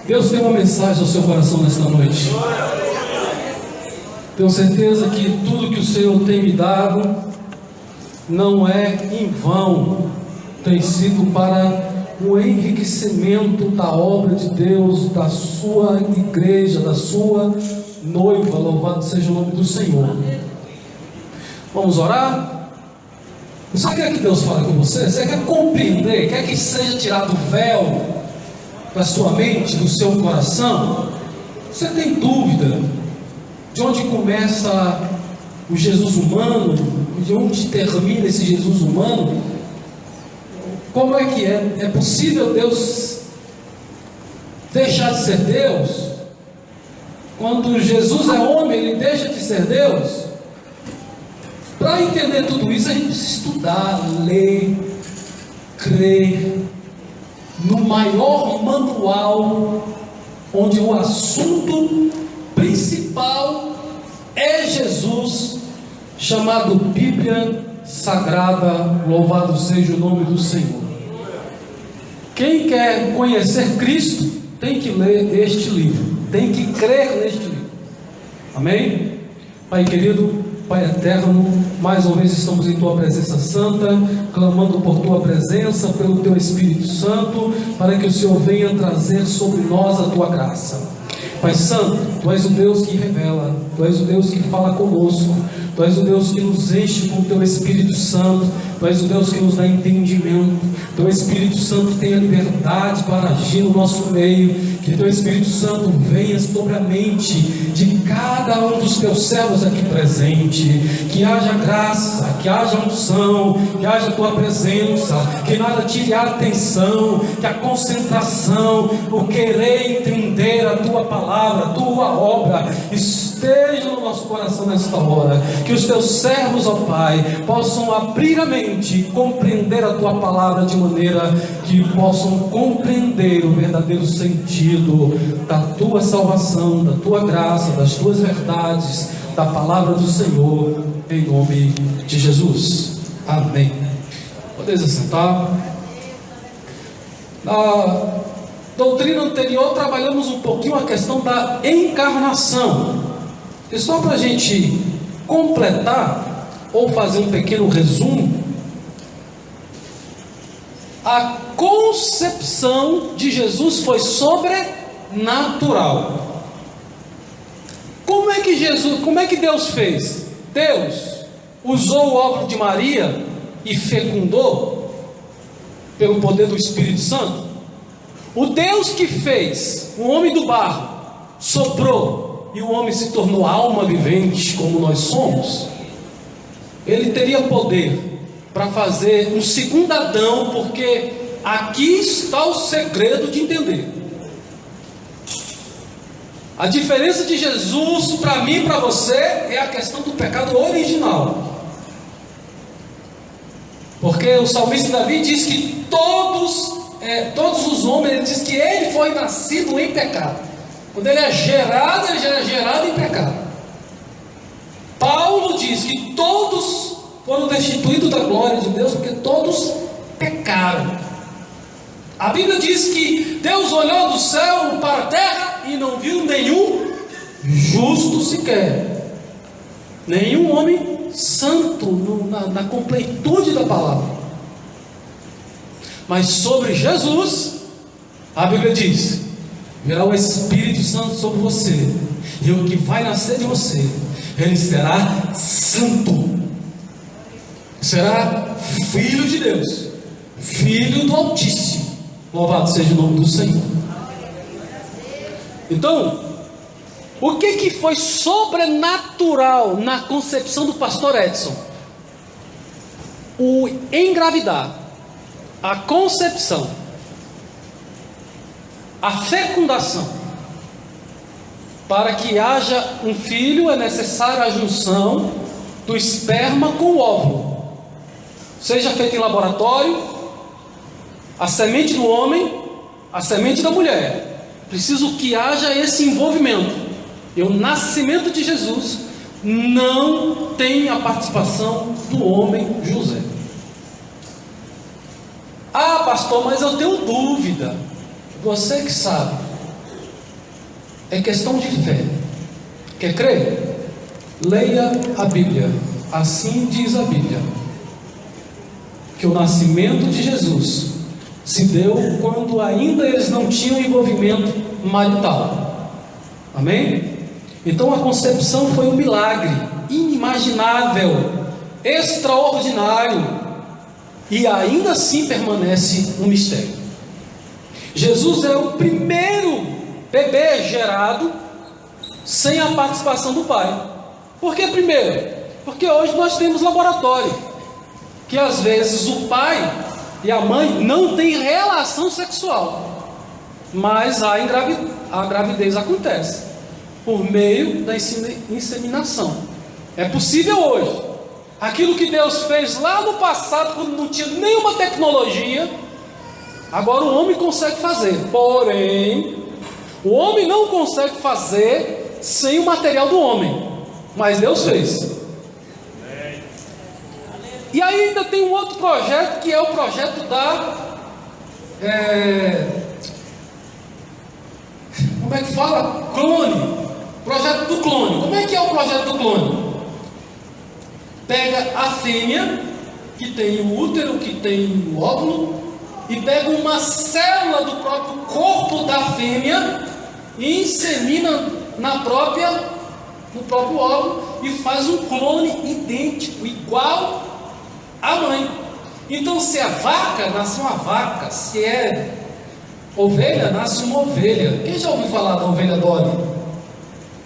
Deus tem uma mensagem ao seu coração nesta noite. Tenho certeza que tudo que o Senhor tem me dado não é em vão, tem sido para o enriquecimento da obra de Deus, da sua igreja, da sua noiva. Louvado seja o nome do Senhor. Vamos orar? Você quer que Deus fale com você? Você quer compreender? Quer que seja tirado o véu da sua mente, do seu coração? Você tem dúvida de onde começa o Jesus humano, de onde termina esse Jesus humano? Como é que é? É possível Deus deixar de ser Deus? Quando Jesus é homem, ele deixa de ser Deus? Para entender tudo isso, a gente precisa estudar, ler, crer no maior manual, onde o assunto principal é Jesus, chamado Bíblia Sagrada. Louvado seja o nome do Senhor. Quem quer conhecer Cristo tem que ler este livro, tem que crer neste livro. Amém? Pai querido, Pai eterno, mais uma vez estamos em Tua presença santa, clamando por Tua presença, pelo Teu Espírito Santo, para que o Senhor venha trazer sobre nós a Tua graça. Pai Santo, Tu és o Deus que revela, Tu és o Deus que fala conosco, Tu és o Deus que nos enche com o Teu Espírito Santo, Tu és o Deus que nos dá entendimento. Teu Espírito Santo tenha liberdade para agir no nosso meio, que Teu Espírito Santo venha sobre a mente de cada um dos Teus servos aqui presente, que haja graça, que haja unção, que haja Tua presença, que nada tire a atenção, que a concentração, o querer entender a Tua palavra, a Tua obra, esteja no nosso coração nesta hora, que os Teus servos, ó Pai, possam abrir a mente e compreender a Tua palavra de maneira que possam compreender o verdadeiro sentido da Tua salvação, da Tua graça, das Tuas verdades, da palavra do Senhor, em nome de Jesus. Amém. Podeis assentar. Na doutrina anterior trabalhamos um pouquinho a questão da encarnação. E só para a gente completar ou fazer um pequeno resumo, a concepção de Jesus foi sobrenatural. Como é que Deus fez? Deus usou o óvulo de Maria e fecundou pelo poder do Espírito Santo. O Deus que fez o homem do barro soprou e o homem se tornou alma vivente como nós somos. Ele teria poder para fazer um segundo Adão, porque aqui está o segredo de entender. A diferença de Jesus para mim e para você é a questão do pecado original. Porque o salmista Davi diz que todos os homens, ele diz que ele foi nascido em pecado. Quando ele é gerado, ele já é gerado em pecado. Paulo diz que todos foram destituídos da glória de Deus, porque todos pecaram. A Bíblia diz que Deus olhou do céu para a terra e não viu nenhum justo sequer, nenhum homem santo na completude da palavra. Mas sobre Jesus, a Bíblia diz: virá o Espírito Santo sobre você, e o que vai nascer de você, ele será santo, será filho de Deus, filho do Altíssimo. Louvado seja o nome do Senhor. Então, o que foi sobrenatural na concepção do pastor Edson? O engravidar, a concepção, a fecundação. Para que haja um filho é necessária a junção do esperma com o óvulo, seja feita em laboratório, a semente do homem, a semente da mulher. Preciso que haja esse envolvimento. E o nascimento de Jesus não tem a participação do homem José. Ah, pastor, mas eu tenho dúvida. Você que sabe. é questão de fé. Quer crer? Leia a Bíblia. Assim diz a Bíblia, que o nascimento de Jesus se deu quando ainda eles não tinham envolvimento marital. Amém? Então a concepção foi um milagre inimaginável, extraordinário, e ainda assim permanece um mistério. Jesus é o primeiro bebê gerado sem a participação do pai. Por que primeiro? Porque hoje nós temos laboratório, que às vezes o pai e a mãe não têm relação sexual, mas a gravidez acontece por meio da inseminação. É possível hoje. Aquilo que Deus fez lá no passado, quando não tinha nenhuma tecnologia, agora o homem consegue fazer. Porém, o homem não consegue fazer sem o material do homem, mas Deus fez. E ainda tem um outro projeto, que é o projeto como é que fala? Clone. Projeto do clone. Como é que é o projeto do clone? Pega a fêmea, que tem o útero, que tem o óvulo, e pega uma célula do próprio corpo da fêmea e insemina no próprio óvulo, e faz um clone idêntico, igual à mãe. Então, se é vaca, nasce uma vaca. Se é ovelha, nasce uma ovelha. Quem já ouviu falar da ovelha Dolly?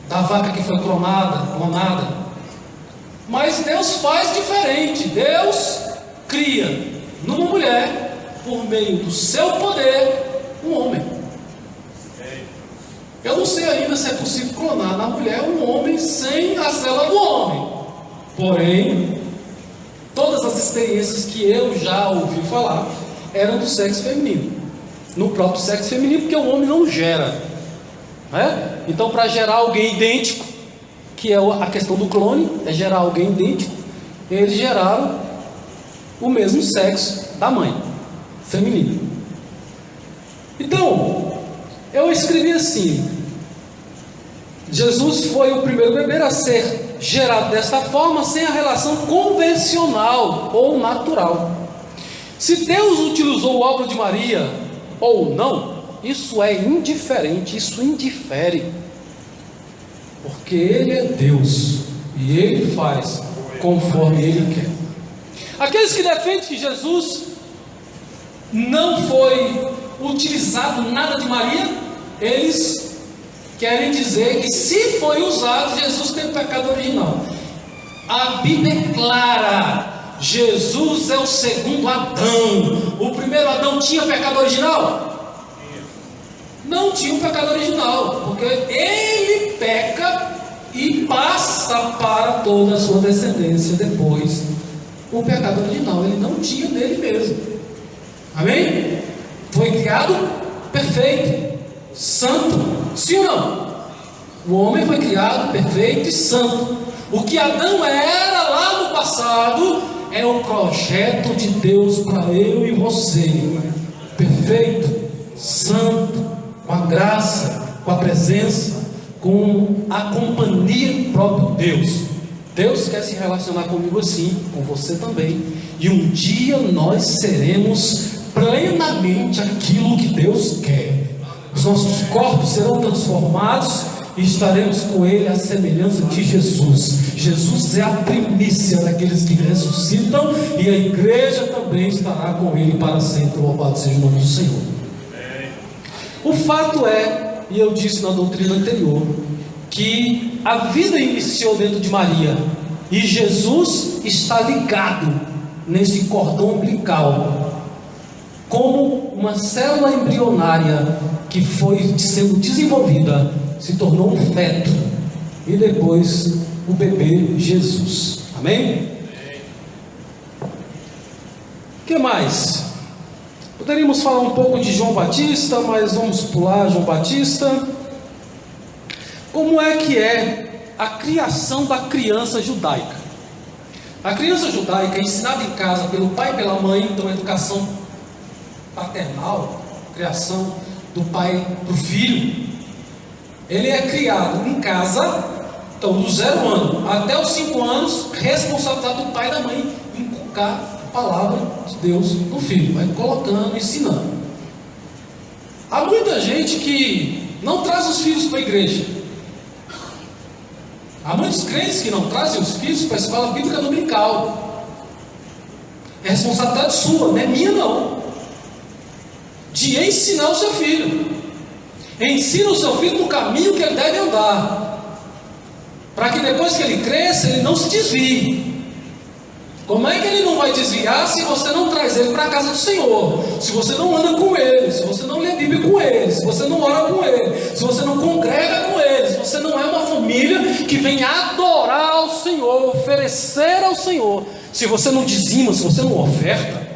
Da vaca que foi clonada? Mas Deus faz diferente. Deus cria numa mulher, por meio do seu poder, um homem. Eu não sei ainda se é possível clonar na mulher um homem sem a célula do homem. Porém, todas as experiências que eu já ouvi falar eram do sexo feminino. No próprio sexo feminino, porque o homem não gera, né? Então, para gerar alguém idêntico, que é a questão do clone, é gerar alguém idêntico, eles geraram o mesmo sexo da mãe, feminino. Então, eu escrevi assim: Jesus foi o primeiro bebê a ser gerado desta forma, sem a relação convencional ou natural. Se Deus utilizou o óvulo de Maria ou não, isso é indiferente, isso indifere, porque Ele é Deus e Ele faz conforme Ele quer. Aqueles que defendem que Jesus não foi utilizado nada de Maria, eles querem dizer que se foi usado, Jesus tem o pecado original. A Bíblia é clara: Jesus é o segundo Adão. O primeiro Adão tinha pecado original? Não tinha um pecado original, porque ele peca e passa para toda a sua descendência depois o pecado original. Ele não tinha nele mesmo. Amém? Foi criado perfeito, santo. Sim ou não? O homem foi criado perfeito e santo. O que Adão era lá no passado é o projeto de Deus para eu e você. Perfeito, santo, com a graça, com a presença, com a companhia do próprio Deus. Deus quer se relacionar comigo assim, com você também. E um dia nós seremos plenamente aquilo que Deus quer. Os nossos corpos serão transformados e estaremos com Ele à semelhança de Jesus. Jesus é a primícia daqueles que ressuscitam, e a igreja também estará com Ele para sempre. Louvado seja o nome do Senhor. O fato é, e eu disse na doutrina anterior, que a vida iniciou dentro de Maria, e Jesus está ligado nesse cordão umbilical, como uma célula embrionária que foi sendo desenvolvida, se tornou um feto, e depois o bebê Jesus. Amém? O que mais? Poderíamos falar um pouco de João Batista, mas vamos pular João Batista. Como é que é a criação da criança judaica? A criança judaica é ensinada em casa pelo pai e pela mãe, então a educação paternal, criação do pai para o filho. ele é criado em casa, então do 0 ano até os 5 anos, responsabilidade do pai e da mãe inculcar a palavra de Deus no filho, vai colocando, ensinando. Há muita gente que não traz os filhos para a igreja. Há muitos crentes que não trazem os filhos para a escola bíblica dominical. É responsabilidade sua, não é minha não, de ensinar o seu filho. Ensina o seu filho no caminho que ele deve andar, para que depois que ele cresça, ele não se desvie. Como é que ele não vai desviar se você não traz ele para a casa do Senhor? Se você não anda com ele, se você não lê a Bíblia com ele, se você não ora com ele, se você não congrega com ele, se você não é uma família que vem adorar ao Senhor, oferecer ao Senhor, se você não dizima, se você não oferta,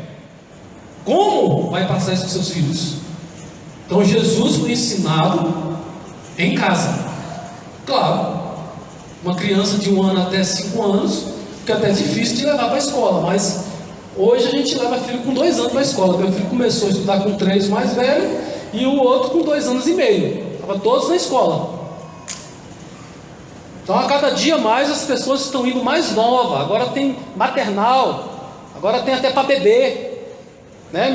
como vai passar isso para os seus filhos? Então Jesus foi ensinado em casa. Claro, uma criança de 1 ano até 5 anos, que até é difícil de levar para a escola, mas hoje a gente leva filho com 2 anos para a escola. Meu filho começou a estudar com 3, mais velho, e o outro com 2 anos e meio. Estavam todos na escola. Então a cada dia mais as pessoas estão indo mais novas. Agora tem maternal, agora tem até para bebê, né?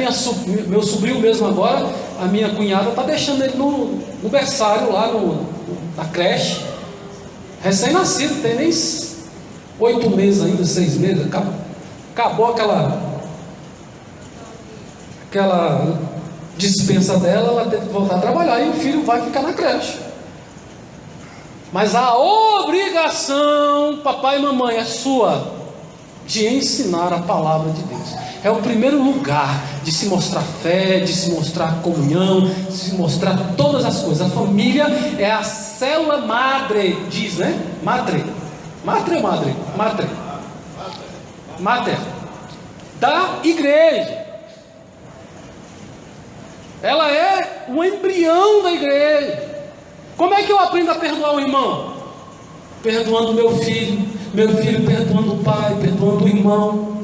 Meu sobrinho mesmo agora, a minha cunhada está deixando ele no berçário lá na creche, recém-nascido, tem nem 8 meses ainda, 6 meses, acabou aquela dispensa dela, ela teve que voltar a trabalhar e o filho vai ficar na creche. Mas a obrigação, papai e mamãe, é sua, de ensinar a palavra de Deus. É o primeiro lugar de se mostrar fé, de se mostrar comunhão, de se mostrar todas as coisas. A família é a célula madre, diz, né? Madre ou madre? Mater da igreja. Ela é o embrião da igreja. Como é que eu aprendo a perdoar o irmão? Perdoando meu filho perdoando o pai, perdoando o irmão.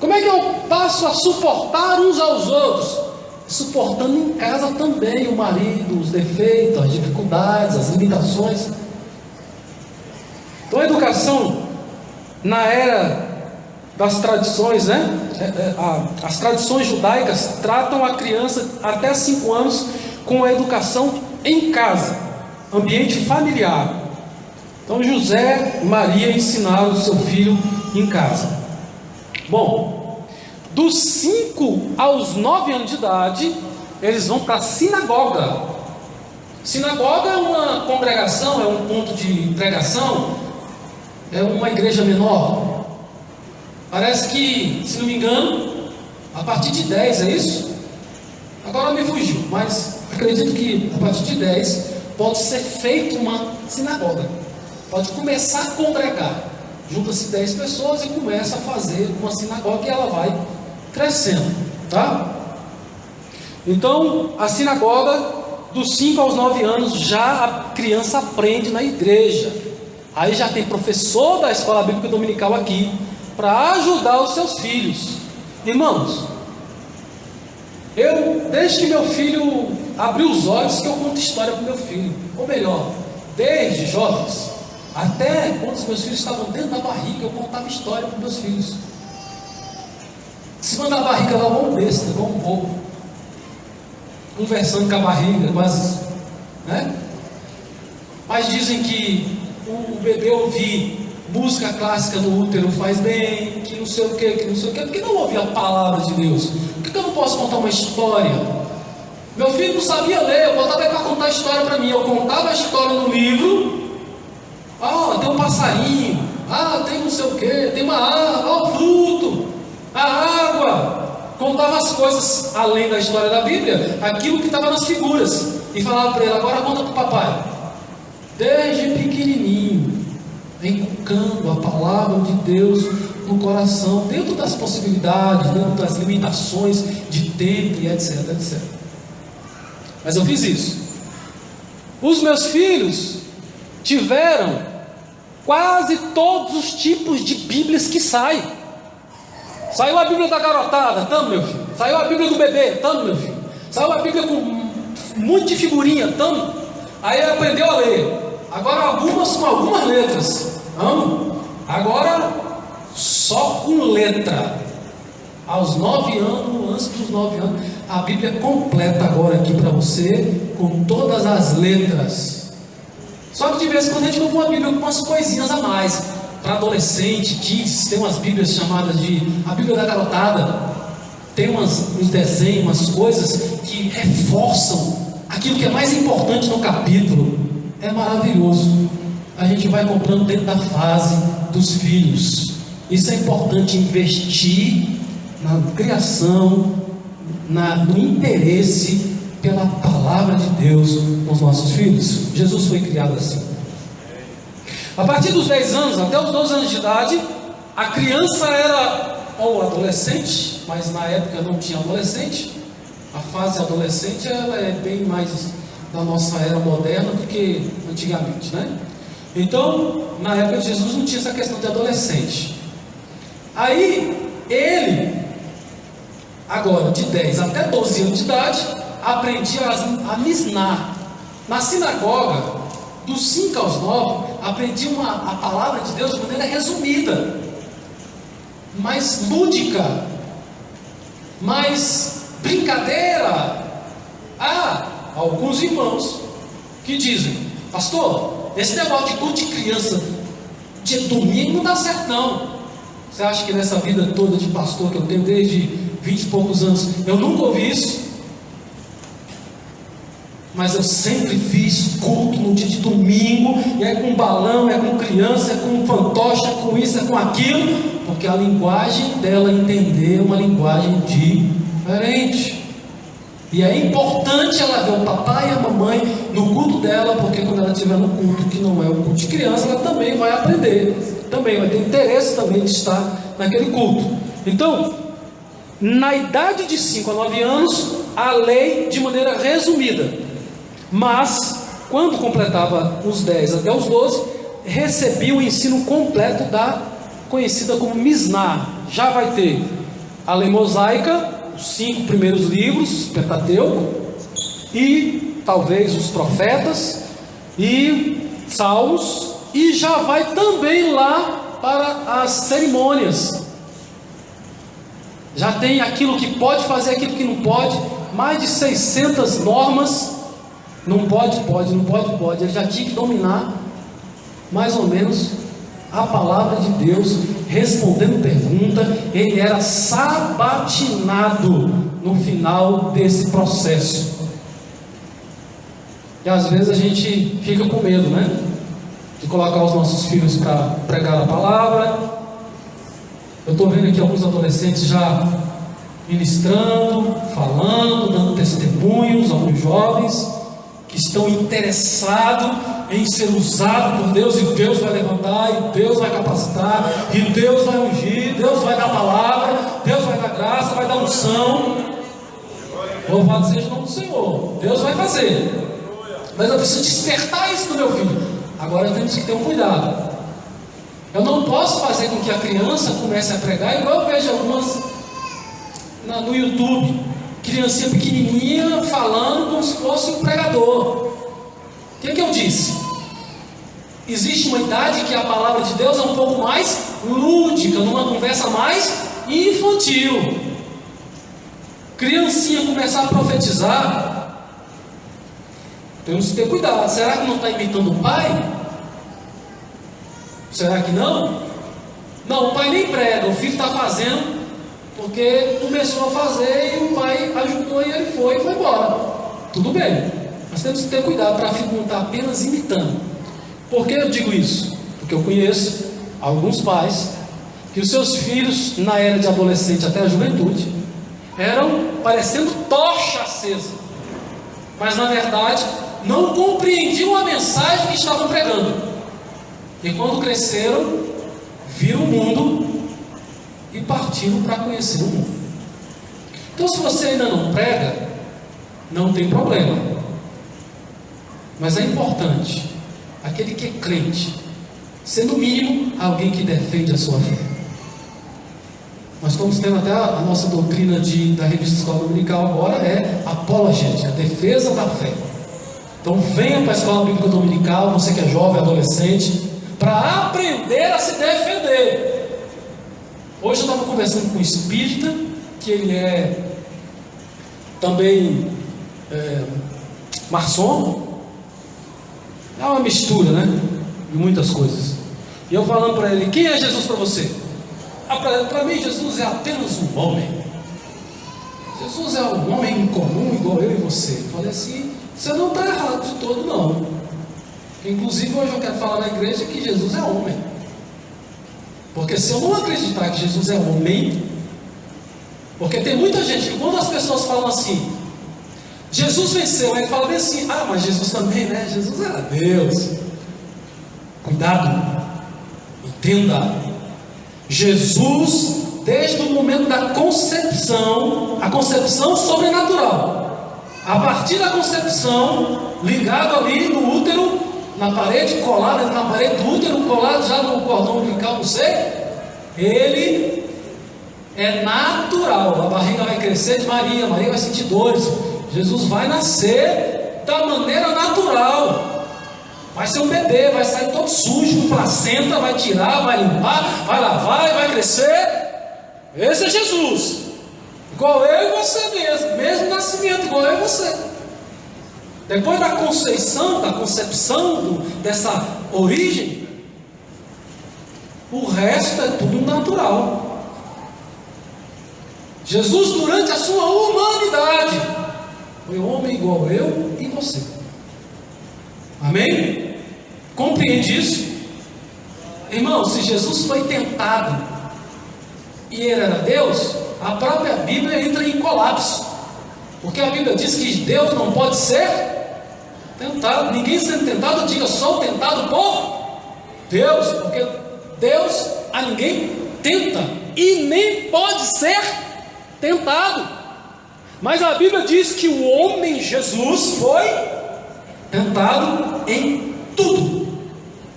Como é que eu passo a suportar uns aos outros? Suportando em casa também o marido, os defeitos, as dificuldades, as limitações. Então a educação, na era das tradições, né? As tradições judaicas tratam a criança até 5 anos com a educação em casa, ambiente familiar. Então José e Maria ensinaram o seu filho em casa. Bom, dos 5 aos 9 anos de idade, eles vão para a sinagoga. Sinagoga é uma congregação, é um ponto de pregação, é uma igreja menor. Parece que, se não me engano, a partir de 10, é isso? Agora me fugiu, mas acredito que a partir de 10 pode ser feita uma sinagoga. Pode começar a congregar. Junta-se 10 pessoas e começa a fazer uma sinagoga e ela vai crescendo, tá? Então, a sinagoga, dos 5 aos 9 anos, já a criança aprende na igreja. Aí já tem professor da escola bíblica dominical aqui, para ajudar os seus filhos. Irmãos, desde que meu filho abriu os olhos, que eu conto história para o meu filho. Ou melhor, desde jovens, até quando os meus filhos estavam dentro da barriga, eu contava história para os meus filhos. Em cima da barriga lá, igual um besta, igual um bobo, conversando com a barriga, quase, né? Mas dizem que o bebê ouvir música clássica no útero faz bem, que não sei o que, por que não ouvir a palavra de Deus? Por que eu não posso contar uma história? Meu filho não sabia ler, eu botava ele para contar a história para mim, eu contava a história no livro. Tem um passarinho, tem não sei o que, tem uma árvore, o fruto, a água. Contava as coisas além da história da Bíblia, aquilo que estava nas figuras, e falava para ele: agora conta para o papai. Desde pequenininho, inculcando a palavra de Deus no coração, dentro das possibilidades, dentro das limitações de tempo e etc, etc. Mas eu fiz isso. Os meus filhos tiveram quase todos os tipos de Bíblias que saem. Saiu a Bíblia da garotada, tamo meu filho. Saiu a Bíblia do bebê, tamo meu filho. Saiu a Bíblia com um monte de figurinha, tamo. Aí ele aprendeu a ler. Agora algumas com algumas letras. Não? Agora só com letra. Aos 9 anos, antes dos 9 anos, a Bíblia é completa agora aqui para você, com todas as letras. Só que de vez em quando a gente compra uma Bíblia com umas coisinhas a mais. Para adolescente, kids, tem umas Bíblias chamadas de a Bíblia da Garotada. Tem uns desenhos, umas coisas que reforçam aquilo que é mais importante no capítulo. É maravilhoso. A gente vai comprando dentro da fase dos filhos. Isso é importante, investir na criação, no interesse pela palavra de Deus com os nossos filhos. Jesus foi criado assim. A partir dos 10 anos, até os 12 anos de idade, a criança era ou adolescente, mas na época não tinha adolescente. A fase adolescente ela é bem mais da nossa era moderna do que antigamente, né? Então, na época de Jesus não tinha essa questão de adolescente. Aí, ele, agora de 10 até 12 anos de idade, aprendia a misnar. Na sinagoga, dos 5 aos 9, aprendia a palavra de Deus de maneira resumida, mais lúdica, mais brincadeira. Há alguns irmãos que dizem: pastor, esse negócio de culto de criança de domingo não dá certo não. Você acha que nessa vida toda de pastor que eu tenho desde 20 e poucos anos, eu nunca ouvi isso? Mas eu sempre fiz culto no dia de domingo, e é com balão, é com criança, é com fantoche, é com isso, é com aquilo, porque a linguagem dela entender é uma linguagem diferente. E é importante ela ver o papai e a mamãe no culto dela, porque quando ela estiver no culto que não é o culto de criança, ela também vai aprender, também vai ter interesse também de estar naquele culto. Então, na idade de 5 a 9 anos, a lei de maneira resumida. Mas, quando completava os 10 até os 12, recebia o ensino completo da conhecida como Misná. Já vai ter a lei mosaica, os 5 primeiros livros, Pentateuco, e talvez os profetas, e salmos, e já vai também lá para as cerimônias. Já tem aquilo que pode fazer, aquilo que não pode, mais de 600 normas. Não pode, não pode. Ele já tinha que dominar mais ou menos a palavra de Deus, respondendo pergunta. Ele era sabatinado no final desse processo. E às vezes a gente fica com medo, né? De colocar os nossos filhos para pregar a palavra. Eu estou vendo aqui alguns adolescentes já ministrando, falando, dando testemunhos, alguns jovens que estão interessados em ser usados por Deus, e Deus vai levantar, e Deus vai capacitar, e Deus vai ungir, Deus vai dar palavra, Deus vai dar graça, vai dar unção. Louvado seja o nome do Senhor. Deus vai fazer, mas eu preciso despertar isso no meu filho. Agora temos que ter um cuidado. Eu não posso fazer com que a criança comece a pregar igual eu vejo algumas no YouTube, criancinha pequenininha falando como se fosse um pregador. O que eu disse? Existe uma idade que a palavra de Deus é um pouco mais lúdica, numa conversa mais infantil. Criancinha começar a profetizar, temos que ter cuidado. Será que não está imitando o pai? Será que não? Não, o pai nem prega, o filho está fazendo porque começou a fazer e o pai ajudou e ele foi embora. Tudo bem, mas temos que ter cuidado para não estar apenas imitando. Por que eu digo isso? Porque eu conheço alguns pais que os seus filhos, na era de adolescente até a juventude, eram parecendo tocha acesa, mas na verdade não compreendiam a mensagem que estavam pregando. E quando cresceram, viram o mundo e partiram para conhecer o mundo. Então, se você ainda não prega, não tem problema, mas é importante aquele que é crente ser no mínimo alguém que defende a sua fé. Nós estamos tendo até a nossa doutrina da revista Escola Dominical agora é apologética, a defesa da fé. Então venha para a escola bíblica dominical, você que é jovem, adolescente, para aprender a se defender. Hoje eu estava conversando com um espírita, que ele é também maçom. É uma mistura, né? De muitas coisas. E eu falando para ele: quem é Jesus para você? Para mim, Jesus é apenas um homem. Jesus é um homem comum, igual eu e você. Eu falei assim: você não está errado de todo, não. Inclusive, hoje eu quero falar na igreja que Jesus é homem. Porque se eu não acreditar que Jesus é homem, porque tem muita gente que quando as pessoas falam assim, Jesus venceu, aí fala bem assim: ah, mas Jesus também, né? Jesus era Deus. Cuidado, entenda. Jesus, desde o momento da concepção, a concepção sobrenatural, a partir da concepção, ligado ali no útero, na parede, colado na parede do útero, colado já no cordão umbilical, não sei, ele é natural. A barriga vai crescer de Maria, Maria vai sentir dores. Jesus vai nascer da maneira natural. Vai ser um bebê, vai sair todo sujo, com placenta, vai tirar, vai limpar, vai lavar e vai crescer. Esse é Jesus. Igual eu e você mesmo, mesmo nascimento, igual eu e você. Depois da concepção dessa origem, o resto é tudo natural. Jesus, durante a sua humanidade, foi homem igual eu e você. Amém? Compreende isso? Irmão, se Jesus foi tentado e ele era Deus, a própria Bíblia entra em colapso. Porque a Bíblia diz que Deus não pode ser tentado. Ninguém sendo tentado, diga: sou tentado por Deus. Porque Deus a ninguém tenta e nem pode ser tentado. Mas a Bíblia diz que o homem Jesus foi tentado em tudo,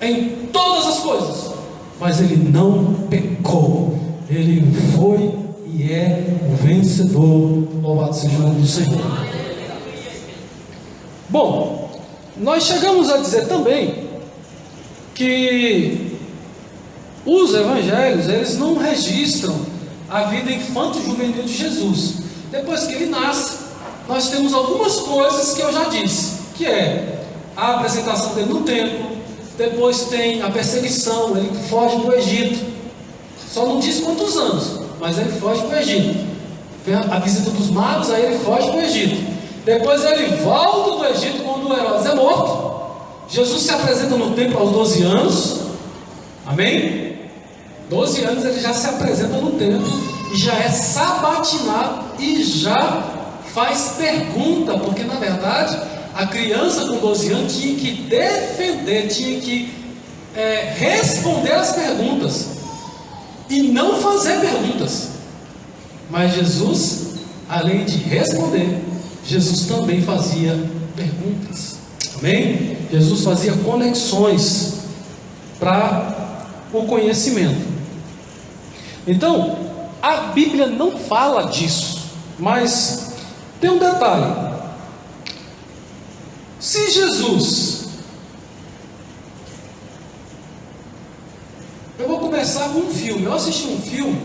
em todas as coisas, mas ele não pecou. Ele foi e é o vencedor. Louvado seja o nome do Senhor. Bom, nós chegamos a dizer também que os evangelhos, eles não registram a vida infanto-juvenil de Jesus. Depois que ele nasce, nós temos algumas coisas que eu já disse, que é a apresentação dele no templo, depois tem a perseguição, ele foge para o Egito. Só não diz quantos anos, mas ele foge para o Egito. Tem a visita dos magos, aí ele foge para o Egito. Depois ele volta do Egito quando Herodes é morto. Jesus se apresenta no templo aos 12 anos. Amém? 12 anos ele já se apresenta no templo e já é sabatinado e já faz pergunta, porque na verdade a criança com 12 anos tinha que defender, tinha que responder as perguntas e não fazer perguntas. Mas Jesus, além de responder, Jesus também fazia perguntas. Amém? Jesus fazia conexões para o conhecimento. Então, a Bíblia não fala disso, mas tem um detalhe. Se Jesus, eu vou começar com um filme. Eu assisti um filme,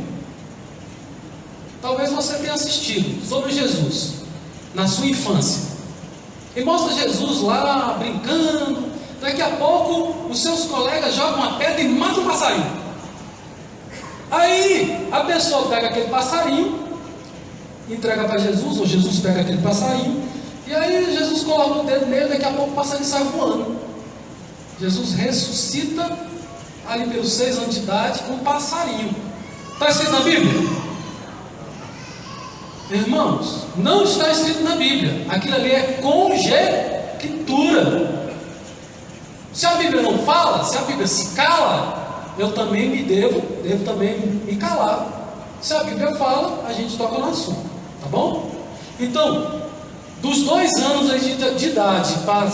talvez você tenha assistido, sobre Jesus, na sua infância. E mostra Jesus lá brincando. Daqui a pouco os seus colegas jogam uma pedra e matam um passarinho. Aí a pessoa pega aquele passarinho, entrega para Jesus, ou Jesus pega aquele passarinho, e aí Jesus coloca o dedo nele, daqui a pouco o passarinho sai voando. Jesus ressuscita ali pelos 6 anos de idade com um passarinho. Está escrito na Bíblia? Irmãos, não está escrito na Bíblia. Aquilo ali é conjectura. Se a Bíblia não fala, se a Bíblia se cala, eu também devo também me calar. Se a Bíblia fala, a gente toca no assunto, tá bom? Então, dos 2 anos de idade para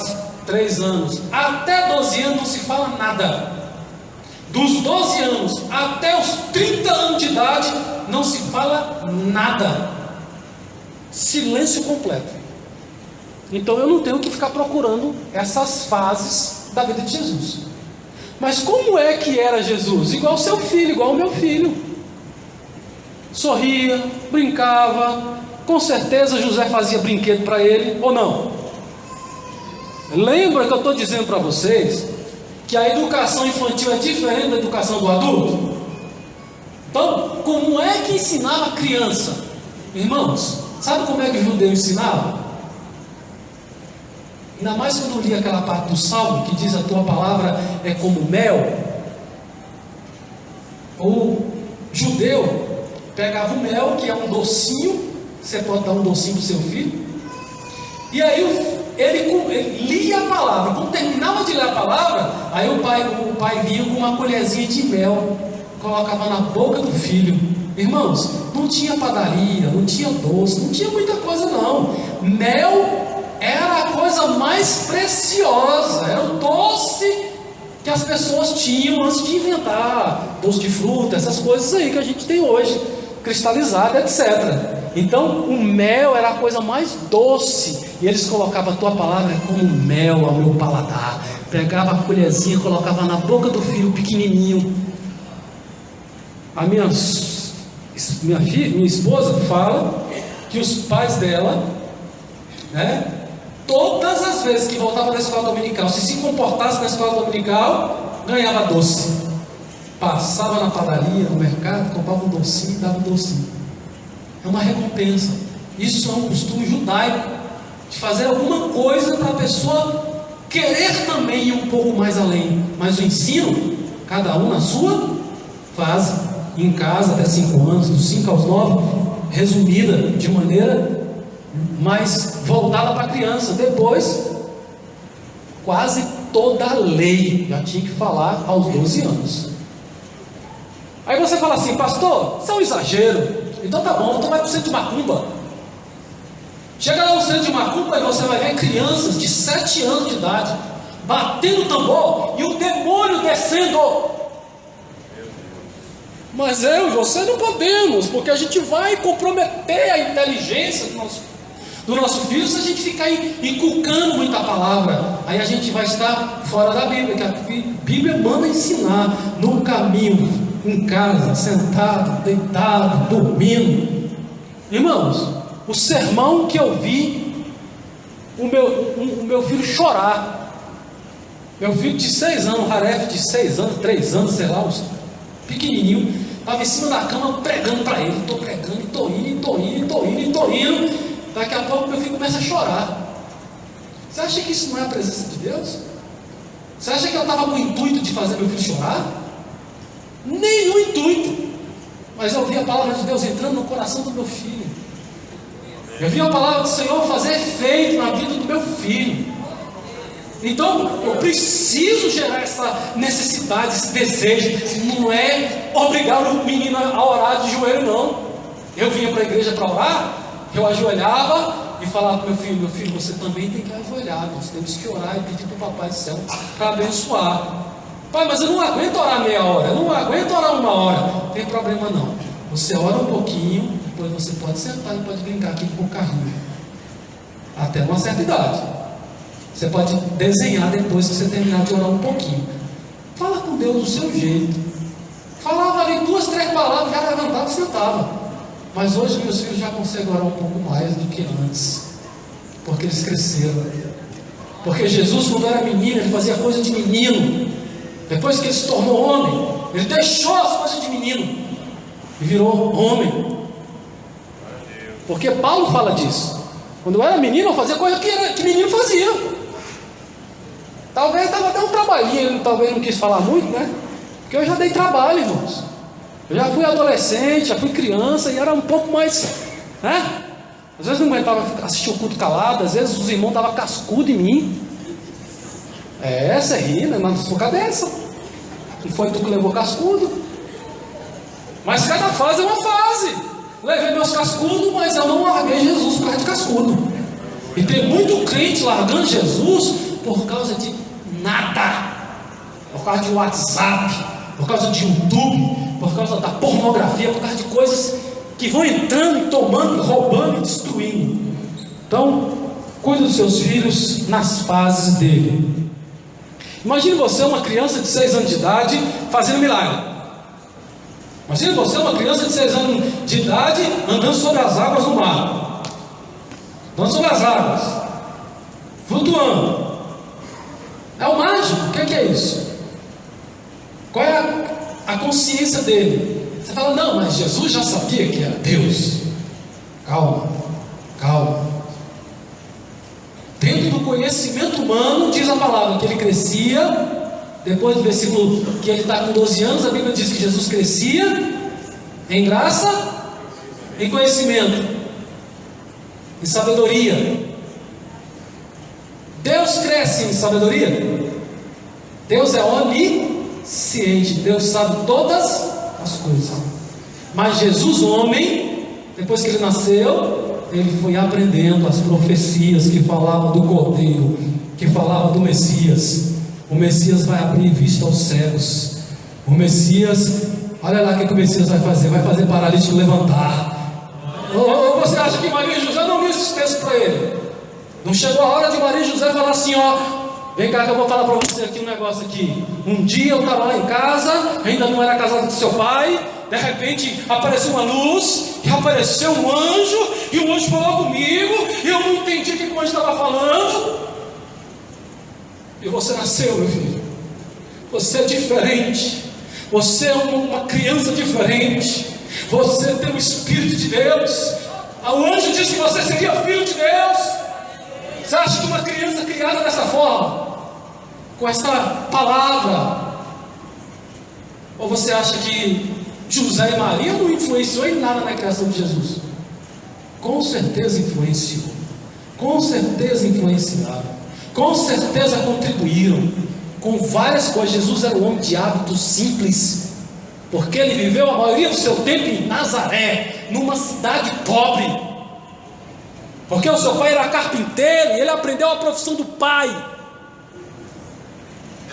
3 anos, até 12 anos não se fala nada. Dos 12 anos até os 30 anos de idade, não se fala nada. Silêncio completo. Então eu não tenho que ficar procurando essas fases da vida de Jesus. Mas como é que era Jesus? Igual o seu filho, igual o meu filho. Sorria, brincava. Com certeza José fazia brinquedo para ele, ou não? Lembra que eu estou dizendo para vocês que a educação infantil é diferente da educação do adulto? Então, como é que ensinava a criança? Irmãos, sabe como é que o judeu ensinava? Ainda mais quando eu li aquela parte do Salmo que diz: a tua palavra é como mel. O judeu pegava o mel, que é um docinho, você pode dar um docinho para o seu filho, e aí ele lia a palavra. Quando terminava de ler a palavra, aí o pai vinha com uma colherzinha de mel, colocava na boca do filho. Irmãos, não tinha padaria, não tinha doce, não tinha muita coisa não. Mel era a coisa mais preciosa, era o doce que as pessoas tinham antes de inventar doce de fruta, essas coisas aí que a gente tem hoje, cristalizada, etc. Então o mel era a coisa mais doce, e eles colocavam: a tua palavra é como mel ao meu paladar. Pegava a colherzinha, colocava na boca do filho pequenininho. A minha esposa fala que os pais dela, todas as vezes que voltava da escola dominical, se comportasse na escola dominical, ganhava doce. Passava na padaria, no mercado, comprava um docinho e dava um docinho. É uma recompensa. Isso é um costume judaico, de fazer alguma coisa para a pessoa querer também ir um pouco mais além. Mas o ensino, cada um na sua fase, em casa até 5 anos, dos 5 aos 9, resumida de maneira mais voltada para a criança. Depois, quase toda a lei já tinha que falar aos 12 anos. Aí você fala assim: pastor, isso é um exagero. Então tá bom, então vai para o centro de macumba. Chega lá no centro de macumba e você vai ver crianças de 7 anos de idade batendo o tambor e o demônio descendo. Mas eu e você não podemos, porque a gente vai comprometer a inteligência do nosso filho se a gente ficar inculcando muita palavra. Aí a gente vai estar fora da Bíblia, que a Bíblia manda ensinar no caminho, em casa, sentado, deitado, dormindo. Irmãos, o sermão que eu vi o meu filho chorar, meu filho de 6 anos, Haref de 6 anos, 3 anos, sei lá, uns pequenininho, estava em cima da cama pregando para ele. Estou pregando, estou indo. Daqui a pouco meu filho começa a chorar. Você acha que isso não é a presença de Deus? Você acha que eu estava com o intuito de fazer meu filho chorar? Nenhum intuito. Mas eu vi a palavra de Deus entrando no coração do meu filho. Eu vi a palavra do Senhor fazer efeito na vida do meu filho. Então eu preciso gerar essa necessidade, esse desejo. Não é obrigar o menino a orar de joelho, não. Eu vinha para a igreja para orar, eu ajoelhava e falava para meu filho, você também tem que ajoelhar. Nós temos que orar e pedir para o Papai do Céu para abençoar. Pai, mas eu não aguento orar meia hora, eu não aguento orar 1 hora. Não tem problema não. Você ora um pouquinho, depois você pode sentar e pode brincar aqui com o carrinho. Até uma certa idade. Você pode desenhar depois que você terminar de orar um pouquinho. Fala com Deus do seu jeito. Falava ali 2, 3 palavras, já levantava e sentava. Mas hoje meus filhos já conseguem orar um pouco mais do que antes. Porque eles cresceram. Porque Jesus, quando era menino, ele fazia coisa de menino. Depois que ele se tornou homem, ele deixou as coisas de menino e virou homem. Porque Paulo fala disso. Quando eu era menino, eu fazia coisa que menino fazia. Talvez dava até um trabalhinho, ele talvez não quis falar muito, né? Porque eu já dei trabalho, irmãos. Eu já fui adolescente, já fui criança e era um pouco mais, né? Às vezes não aguentava assistir o culto calado, às vezes os irmãos davam cascudo em mim. Você ri, né? Mas sua cabeça. Não foi tu que levou cascudo. Mas cada fase é uma fase. Levei meus cascudos, mas eu não larguei Jesus por causa de cascudo. E tem muito crente largando Jesus por causa de nada. Por causa de WhatsApp, por causa de YouTube, por causa da pornografia, por causa de coisas que vão entrando, tomando, roubando e destruindo. Então, cuida dos seus filhos nas fases dele. Imagine você, uma criança de 6 anos de idade, fazendo milagre. Imagine você, uma criança de 6 anos de idade, andando sobre as águas do mar. Andando sobre as águas, flutuando. É o mágico. O que é isso? Qual é a consciência dele? Você fala, não, mas Jesus já sabia que era Deus. Calma, calma. Dentro do conhecimento humano, diz a palavra que ele crescia. Depois do versículo que ele está com 12 anos, a Bíblia diz que Jesus crescia em graça, em conhecimento, em sabedoria. Deus cresce em sabedoria. Deus é onisciente, Deus sabe todas as coisas. Mas Jesus, homem, depois que ele nasceu, ele foi aprendendo as profecias que falavam do Cordeiro, que falavam do Messias. O Messias vai abrir vista aos cegos. O Messias, olha lá o que o Messias vai fazer. Vai fazer paralítico levantar. Ou você acha que Maria e José não viu esses textos para ele? Não chegou a hora de Maria e José falar assim, vem cá que eu vou falar para você aqui um negócio aqui. Um dia eu estava lá em casa, ainda não era casado com seu pai. De repente apareceu uma luz, e apareceu um anjo, e o anjo falou comigo, e eu não entendi o que o anjo estava falando. E você nasceu, meu filho. Você é diferente. Você é uma criança diferente. Você tem o Espírito de Deus. O anjo disse que você seria filho de Deus. Você acha que uma criança criada dessa forma, com essa palavra, ou você acha que José e Maria não influenciou em nada na criação de Jesus? Com certeza influenciou. Com certeza influenciaram. Com certeza contribuíram com várias coisas. Jesus era um homem de hábitos simples, porque ele viveu a maioria do seu tempo em Nazaré, numa cidade pobre, porque o seu pai era carpinteiro e ele aprendeu a profissão do pai.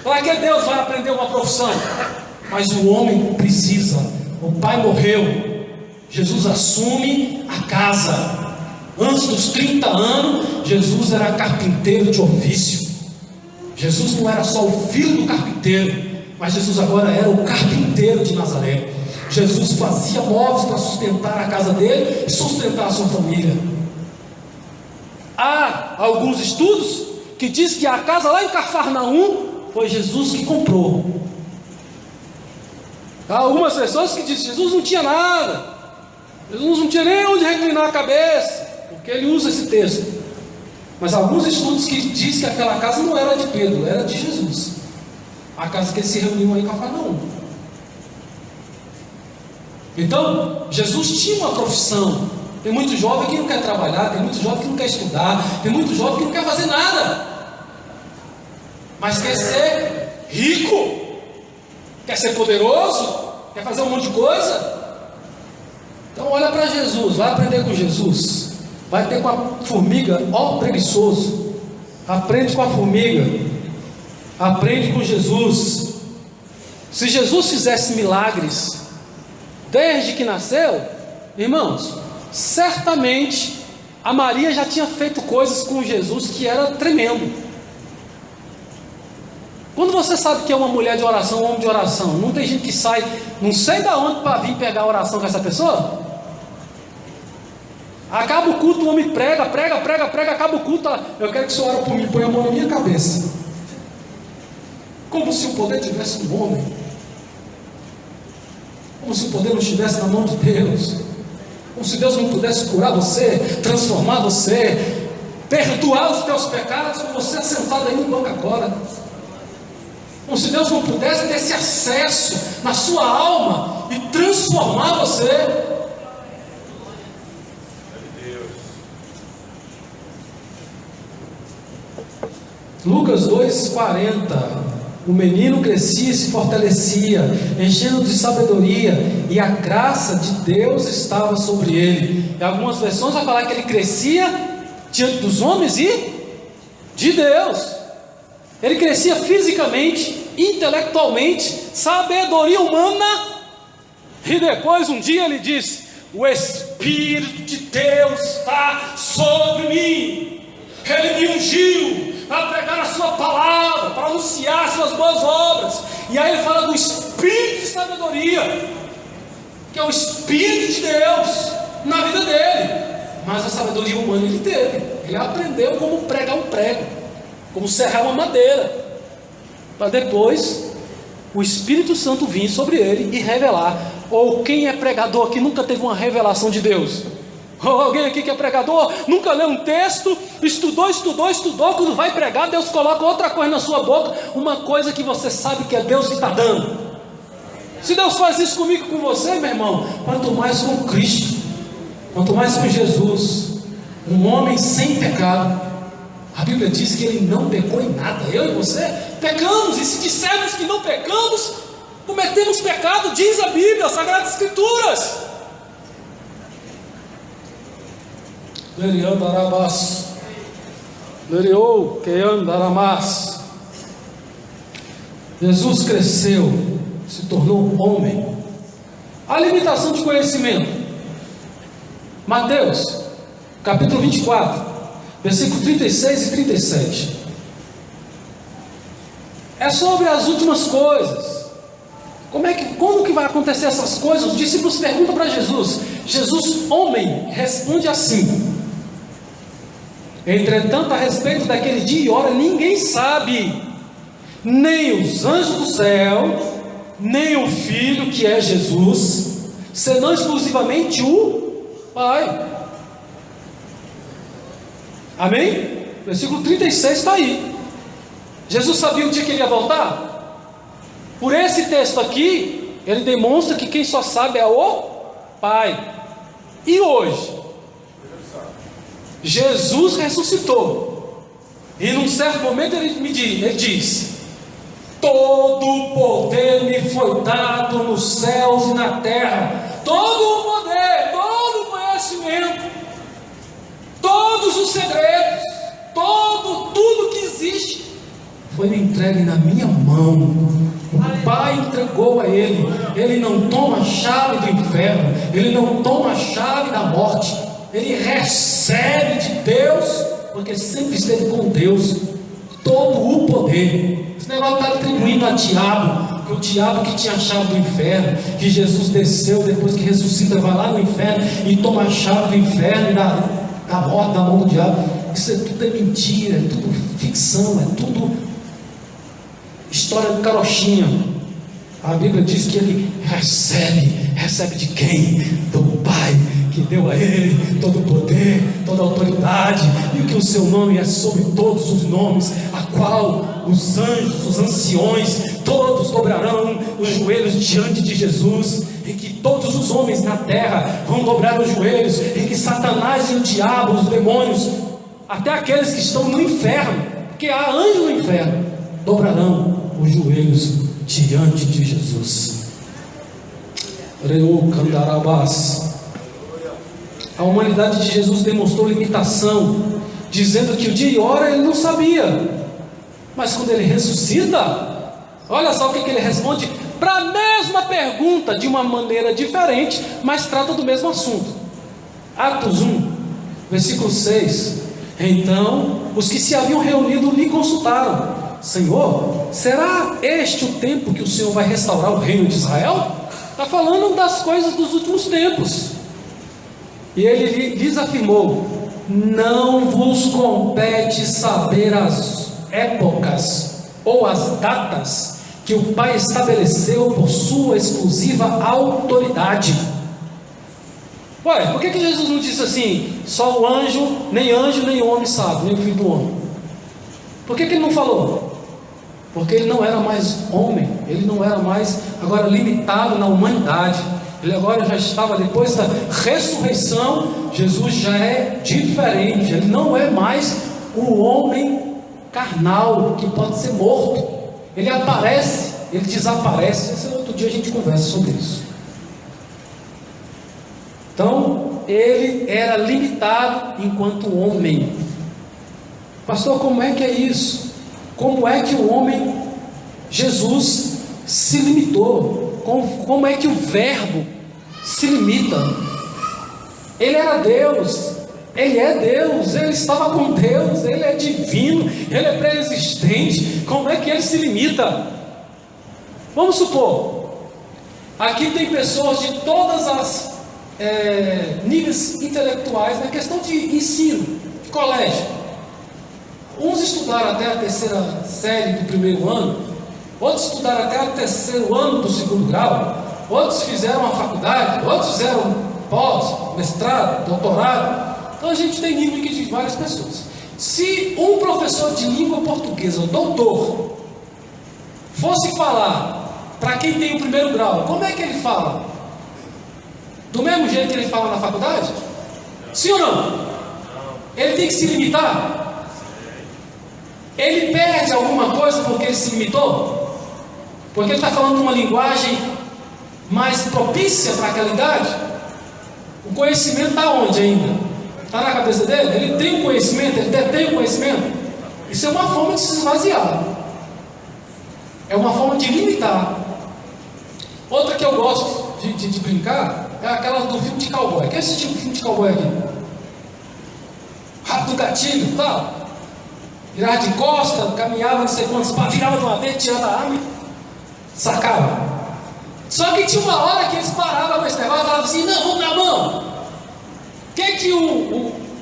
Para que Deus vai aprender uma profissão? Mas o homem precisa. O pai morreu, Jesus assume a casa. Antes dos 30 anos, Jesus era carpinteiro de ofício. Jesus não era só o filho do carpinteiro, mas Jesus agora era o carpinteiro de Nazaré. Jesus fazia móveis para sustentar a casa dele e sustentar a sua família. Há alguns estudos que dizem que a casa lá em Cafarnaum foi Jesus que comprou. Há algumas pessoas que dizem que Jesus não tinha nada, Jesus não tinha nem onde reclinar a cabeça, porque ele usa esse texto. Mas há alguns estudos que dizem que aquela casa não era de Pedro, era de Jesus. A casa que ele se reuniu aí em Cafarnaum. Então, Jesus tinha uma profissão. Tem muito jovem que não quer trabalhar, tem muito jovem que não quer estudar, tem muito jovem que não quer fazer nada, mas quer ser rico, quer ser poderoso, quer fazer um monte de coisa. Então olha para Jesus, vai aprender com Jesus, vai ter com a formiga, ó preguiçoso, aprende com a formiga, aprende com Jesus. Se Jesus fizesse milagres desde que nasceu, irmãos, certamente a Maria já tinha feito coisas com Jesus que era tremendo. Quando você sabe que é uma mulher de oração, um homem de oração, não tem gente que sai, não sei da onde para vir pegar a oração com essa pessoa. Acaba o culto, o homem prega, acaba o culto, eu quero que o senhor ore por mim, põe a mão na minha cabeça. Como se o poder tivesse no homem, como se o poder não estivesse na mão de Deus, como se Deus não pudesse curar você, transformar você, perdoar os teus pecados, com você sentado aí no banco agora. Como se Deus não pudesse ter esse acesso na sua alma e transformar você. Lucas 2,40. O menino crescia e se fortalecia, enchendo de sabedoria, e a graça de Deus estava sobre ele. Em algumas versões vai falar que ele crescia diante dos homens e de Deus. Ele crescia fisicamente, intelectualmente, sabedoria humana. E depois um dia ele disse: o Espírito de Deus está sobre mim, Ele me ungiu para pregar a sua palavra, para anunciar suas boas obras. E aí ele fala do Espírito de sabedoria, que é o Espírito de Deus na vida dele. Mas a sabedoria humana ele teve. Ele aprendeu como pregar um prego, como serrar uma madeira, para depois o Espírito Santo vir sobre ele e revelar. Ou quem é pregador aqui nunca teve uma revelação de Deus? Ou alguém aqui que é pregador nunca leu um texto, estudou, quando vai pregar Deus coloca outra coisa na sua boca, uma coisa que você sabe que é Deus que está dando. Se Deus faz isso comigo e com você, meu irmão, quanto mais com Cristo, quanto mais com Jesus, um homem sem pecado. A Bíblia diz que ele não pecou em nada. Eu e você pecamos, e se dissermos que não pecamos, cometemos pecado, diz a Bíblia, as Sagradas Escrituras. Jesus cresceu, se tornou homem. A limitação de conhecimento. Mateus, capítulo 24, versículo 36 e 37. É sobre as últimas coisas. Como que vai acontecer essas coisas? Os discípulos perguntam para Jesus. Jesus, homem, responde assim: entretanto, a respeito daquele dia e hora, ninguém sabe, nem os anjos do céu, nem o Filho, que é Jesus, senão exclusivamente o Pai. Amém? Versículo 36 está aí. Jesus sabia o dia que ele ia voltar? Por esse texto aqui, ele demonstra que quem só sabe é o Pai. E hoje? Jesus ressuscitou. E num certo momento ele diz: todo o poder me foi dado nos céus e na terra. Todo o poder, todo o conhecimento, todos os segredos, tudo que existe foi entregue na minha mão. O Pai entregou a ele. Ele não toma a chave do inferno, ele não toma a chave da morte. Ele recebe de Deus, porque sempre esteve com Deus, todo o poder. Esse negócio está atribuindo a diabo, que o diabo que tinha a chave do inferno, que Jesus desceu depois que ressuscita, vai lá no inferno e toma a chave do inferno e da morte, da mão do diabo. Isso é tudo mentira, é tudo ficção, é tudo história de carochinha. A Bíblia diz que ele recebe de quem? Do Pai, que deu a ele todo o poder, toda a autoridade, e que o seu nome é sobre todos os nomes, a qual os anjos, os anciões, todos dobrarão os joelhos diante de Jesus, e que todos os homens na terra vão dobrar os joelhos, e que Satanás e o diabo, os demônios, até aqueles que estão no inferno, porque há anjos no inferno, dobrarão os joelhos diante de Jesus. A humanidade de Jesus demonstrou limitação, dizendo que o dia e hora ele não sabia. Mas quando ele ressuscita, olha só o que ele responde para a mesma pergunta, de uma maneira diferente, mas trata do mesmo assunto. Atos 1, versículo 6. Então os que se haviam reunido lhe consultaram: Senhor, será este o tempo que o Senhor vai restaurar o reino de Israel? Está falando das coisas dos últimos tempos. E ele lhes afirmou: não vos compete saber as épocas ou as datas que o Pai estabeleceu por sua exclusiva autoridade. Ué, por que Jesus não disse assim: só o anjo nem o homem sabe, nem o filho do homem? Por que ele não falou? Porque ele não era mais homem, ele não era mais agora limitado na humanidade. Ele agora já estava, depois da ressurreição, Jesus já é diferente. Ele não é mais o homem carnal que pode ser morto. Ele aparece, ele desaparece. Esse outro dia a gente conversa sobre isso. Então, ele era limitado enquanto homem. Pastor, como é que é isso? Como é que o homem, Jesus, se limitou? Como é que o verbo se limita? Ele era Deus, Ele é Deus, ele estava com Deus, ele é divino, ele é pré-existente. Como é que ele se limita? Vamos supor, aqui tem pessoas de todas as níveis intelectuais na questão de ensino, de colégio. Uns estudaram até a terceira série do primeiro ano, outros estudaram até o terceiro ano do segundo grau, outros fizeram a faculdade, outros fizeram pós, mestrado, doutorado. Então a gente tem nível de várias pessoas. Se um professor de língua portuguesa, doutor, fosse falar para quem tem o primeiro grau, como é que ele fala? Do mesmo jeito que ele fala na faculdade? Sim ou não? Ele tem que se limitar? Ele perde alguma coisa porque ele se limitou? Porque ele está falando uma linguagem mais propícia para aquela idade? O conhecimento está onde ainda? Está na cabeça dele? Ele tem o conhecimento, ele detém o conhecimento. Isso é uma forma de se esvaziar. É uma forma de limitar. Outra que eu gosto de brincar é aquela do filme de cowboy. Quem assistiu o filme de cowboy aqui? Rápido do gatilho e tal. Virava de costa, caminhava não sei quantos passos, virava de uma vez, tirava a arma e sacava. Só que tinha uma hora que eles paravam com esse negócio e falavam assim: não, vamos dar a mão. O que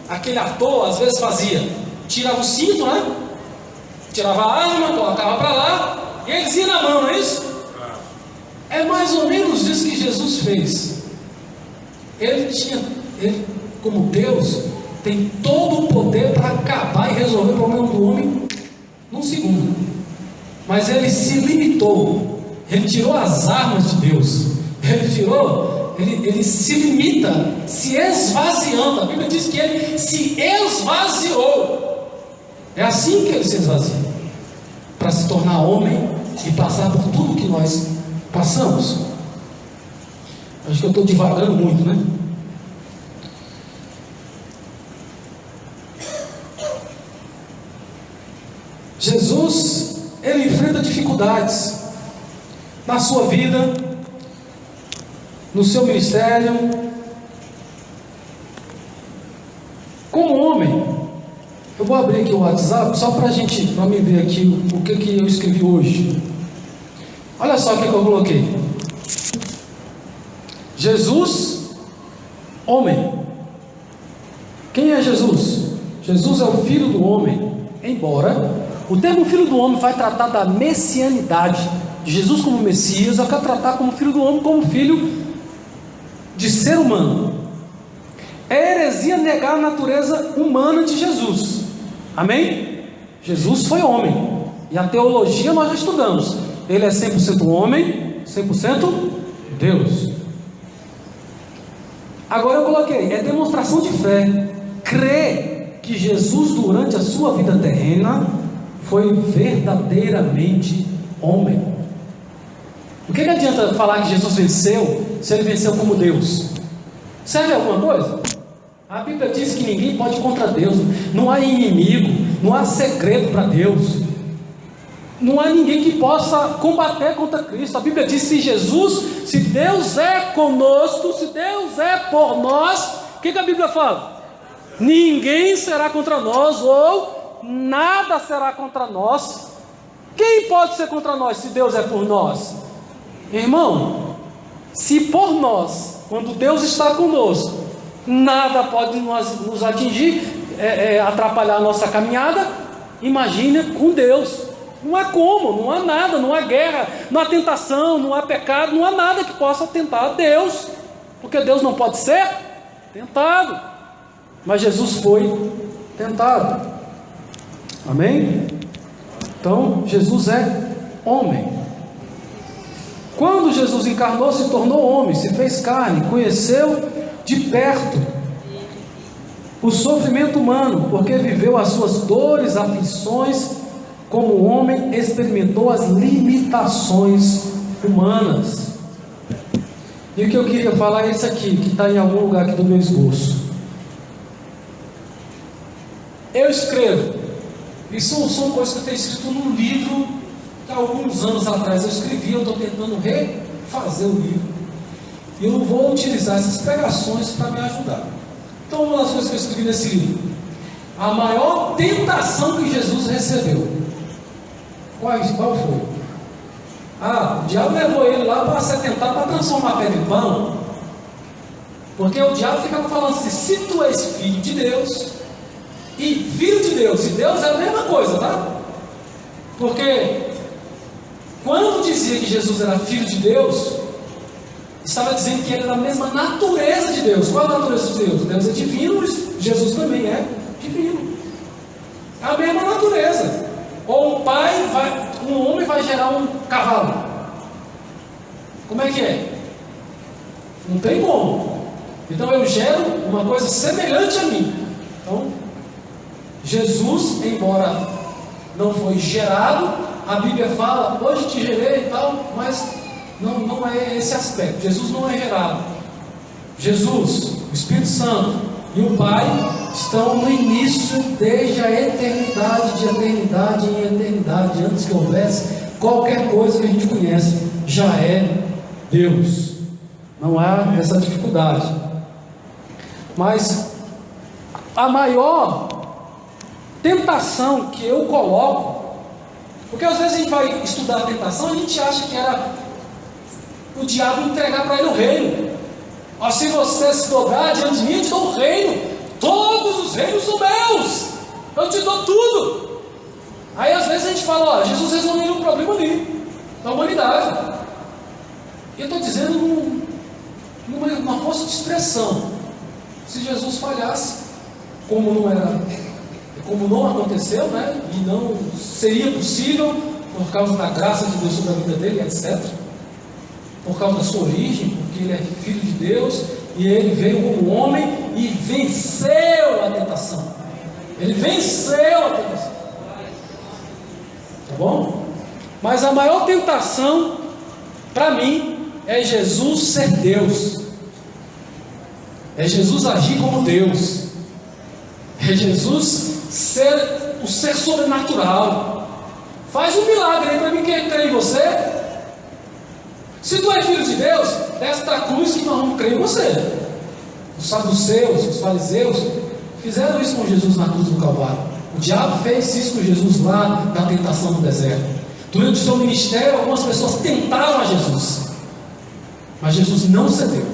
aquele ator às vezes fazia? Tirava o cinto, né? Tirava a arma, colocava para lá e eles iam na mão, não é isso? É mais ou menos isso que Jesus fez. Ele como Deus, tem todo o poder para acabar e resolver o problema do homem num segundo. Mas ele se limitou. Ele tirou as armas de Deus. Ele se limita, se esvaziando. A Bíblia diz que ele se esvaziou. É assim que ele se esvazia, para se tornar homem e passar por tudo que nós passamos. Acho que eu estou divagando muito, né? Jesus, ele enfrenta dificuldades na sua vida, no seu ministério, como homem. Eu vou abrir aqui o WhatsApp só para me ver aqui o que eu escrevi hoje. Olha só o que eu coloquei. Jesus, homem. Quem é Jesus? Jesus é o Filho do homem. Embora o termo Filho do homem vai tratar da messianidade de Jesus como Messias, eu quero tratar como Filho do homem, como filho de ser humano. É heresia negar a natureza humana de Jesus. Amém? Jesus foi homem. E a teologia nós já estudamos. Ele é 100% homem, 100% Deus. Agora eu coloquei, é demonstração de fé. Crer que Jesus durante a sua vida terrena foi verdadeiramente homem. O que adianta falar que Jesus venceu, se ele venceu como Deus? Serve alguma coisa? A Bíblia diz que ninguém pode ir contra Deus. Não há inimigo, não há segredo para Deus. Não há ninguém que possa combater contra Cristo. A Bíblia diz: se Deus é conosco, se Deus é por nós, o que a Bíblia fala? Ninguém será contra nós, ou nada será contra nós. Quem pode ser contra nós se Deus é por nós? Irmão, se por nós, quando Deus está conosco, nada pode nos atingir, atrapalhar a nossa caminhada, imagina com Deus. Não há como, não há nada, não há guerra, não há tentação, não há pecado, não há nada que possa tentar a Deus, porque Deus não pode ser tentado, mas Jesus foi tentado. Amém? Então Jesus é homem. Quando Jesus encarnou, se tornou homem, se fez carne, conheceu de perto o sofrimento humano, porque viveu as suas dores, aflições. Como homem, experimentou as limitações humanas. E o que eu queria falar é isso aqui, que está em algum lugar aqui do meu esboço. Eu escrevo, isso são coisas que eu tenho escrito num livro que há alguns anos atrás eu escrevi. Eu estou tentando refazer o livro, e eu vou utilizar essas pregações para me ajudar. Então, uma das coisas que eu escrevi nesse livro: a maior tentação que Jesus recebeu. Qual foi? O diabo levou ele lá para ser tentado para transformar a pedra em pão. Porque o diabo ficava falando assim: se tu és filho de Deus, e filho de Deus e Deus é a mesma coisa, tá? Porque quando dizia que Jesus era filho de Deus, estava dizendo que ele era da mesma natureza de Deus. Qual é a natureza de Deus? Deus é divino, Jesus também é divino. É a mesma natureza. Ou um homem vai gerar um cavalo. Como é que é? Não tem como. Então eu gero uma coisa semelhante a mim. Então, Jesus, embora não foi gerado, a Bíblia fala, hoje te gerei e tal, mas não é esse aspecto. Jesus não é gerado. Jesus, o Espírito Santo e o Pai estão no início, desde a eternidade, de eternidade em eternidade, antes que houvesse qualquer coisa que a gente conhece, já é Deus. Não há essa dificuldade. Mas a maior tentação que eu coloco, porque às vezes a gente vai estudar a tentação, a gente acha que era o diabo entregar para ele o reino. Ó, se você se dobrar diante de mim, eu te dou o reino. Todos os reinos são meus. Eu te dou tudo. Aí às vezes a gente fala: ó, Jesus resolveu um problema ali, da humanidade. E eu estou dizendo numa força de expressão. Se Jesus falhasse, como não aconteceu, né? E não seria possível, por causa da graça de Deus sobre a vida dele, etc. Por causa da sua origem, porque ele é filho de Deus, e ele veio como homem e venceu a tentação. Ele venceu a tentação. Tá bom? Mas a maior tentação, para mim, é Jesus ser Deus. É Jesus agir como Deus. É Jesus ser o ser sobrenatural. Faz um milagre aí para mim, quem crê em você. Se tu é filho de Deus, desce da cruz que nós vamos crer em você. Os saduceus, os fariseus fizeram isso com Jesus na cruz do Calvário. O diabo fez isso com Jesus lá na tentação do deserto. Durante o seu ministério, algumas pessoas tentaram a Jesus, mas Jesus não cedeu.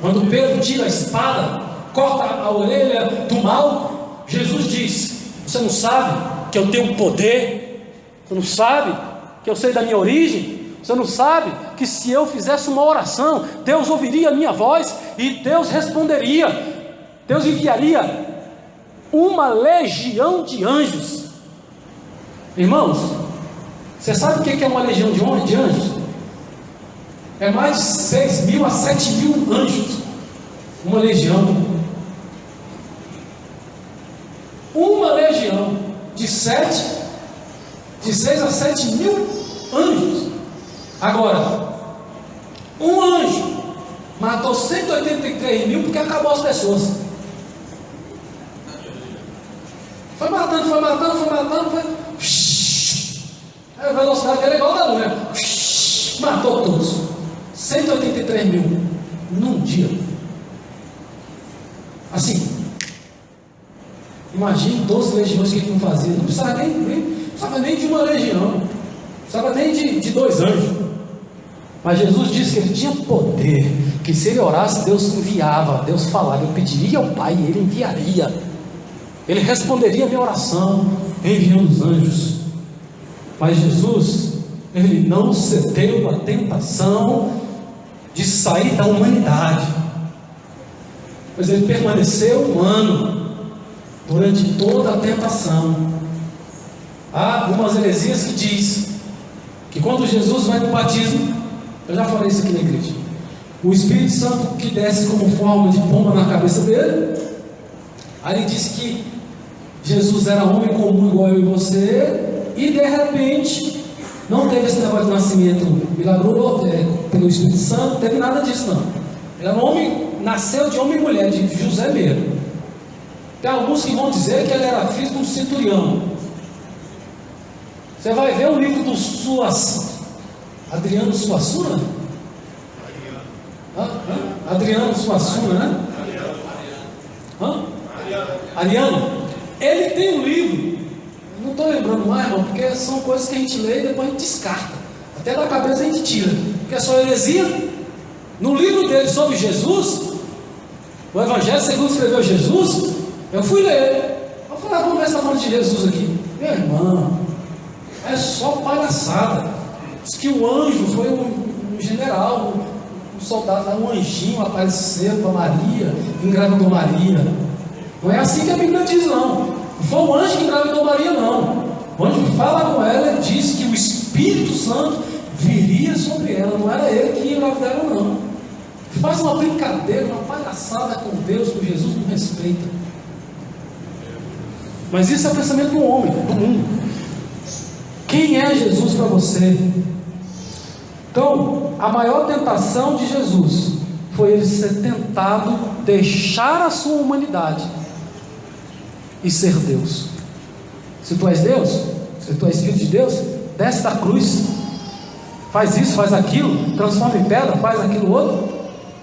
Quando Pedro tira a espada, corta a orelha do mal, Jesus diz: você não sabe que eu tenho poder? Você não sabe que eu sei da minha origem? Você não sabe que se eu fizesse uma oração, Deus ouviria a minha voz e Deus responderia? Deus enviaria uma legião de anjos. Irmãos, você sabe o que é uma legião de anjos? É mais de 6.000 a 7.000 anjos. Uma legião. Uma legião de 6 a 7.000 anjos. Agora, um anjo matou 183 mil porque acabou as pessoas. Foi matando. A velocidade dele é igual da luz, né? Matou todos. 183 mil num dia. Assim, imagine 12 legiões que ele não fazia. Não precisava nem de uma legião, não precisava nem de 2 anjos. Mas Jesus disse que ele tinha poder, que se ele orasse, Deus enviava, Deus falava, eu pediria ao Pai e ele enviaria. Ele responderia a minha oração, enviando os anjos. Mas Jesus, ele não cedeu à tentação de sair da humanidade, pois ele permaneceu humano durante toda a tentação. Há algumas heresias que diz que quando Jesus vai para o batismo, eu já falei isso aqui na igreja, o Espírito Santo que desce como forma de pomba na cabeça dele. Aí ele disse que Jesus era homem comum igual eu e você, e de repente não teve esse negócio de nascimento milagroso pelo Espírito Santo, não teve nada disso não. Ele era um homem, nasceu de homem e mulher, de José mesmo. Tem alguns que vão dizer que ele era filho de um centurião. Você vai ver o livro do Adriano Suassuna? Adriano Suassuna, né? Ariano, ele tem um livro, não estou lembrando mais, irmão, porque são coisas que a gente lê e depois a gente descarta, até da cabeça a gente tira, porque é só heresia. No livro dele sobre Jesus, o Evangelho segundo escreveu Jesus, eu fui ler, eu falei, vamos ver se está falando de Jesus aqui. Meu irmão, é só palhaçada. Diz que o anjo foi um general, um soldado, um anjinho apareceu para Maria, engravidou Maria. Não é assim que a Bíblia diz, não. Não foi o anjo que engravidou Maria, não. O anjo fala com ela e diz que o Espírito Santo viria sobre ela. Não era ele que ia engravidar ela, não. Faz uma brincadeira, uma palhaçada com Deus, com Jesus, não respeita. Mas isso é o pensamento do homem, do mundo. Quem é Jesus para você? Então, a maior tentação de Jesus foi ele ser tentado deixar a sua humanidade e ser Deus. Se tu és Deus, se tu és filho de Deus, desce da cruz, faz isso, faz aquilo, transforma em pedra, faz aquilo outro.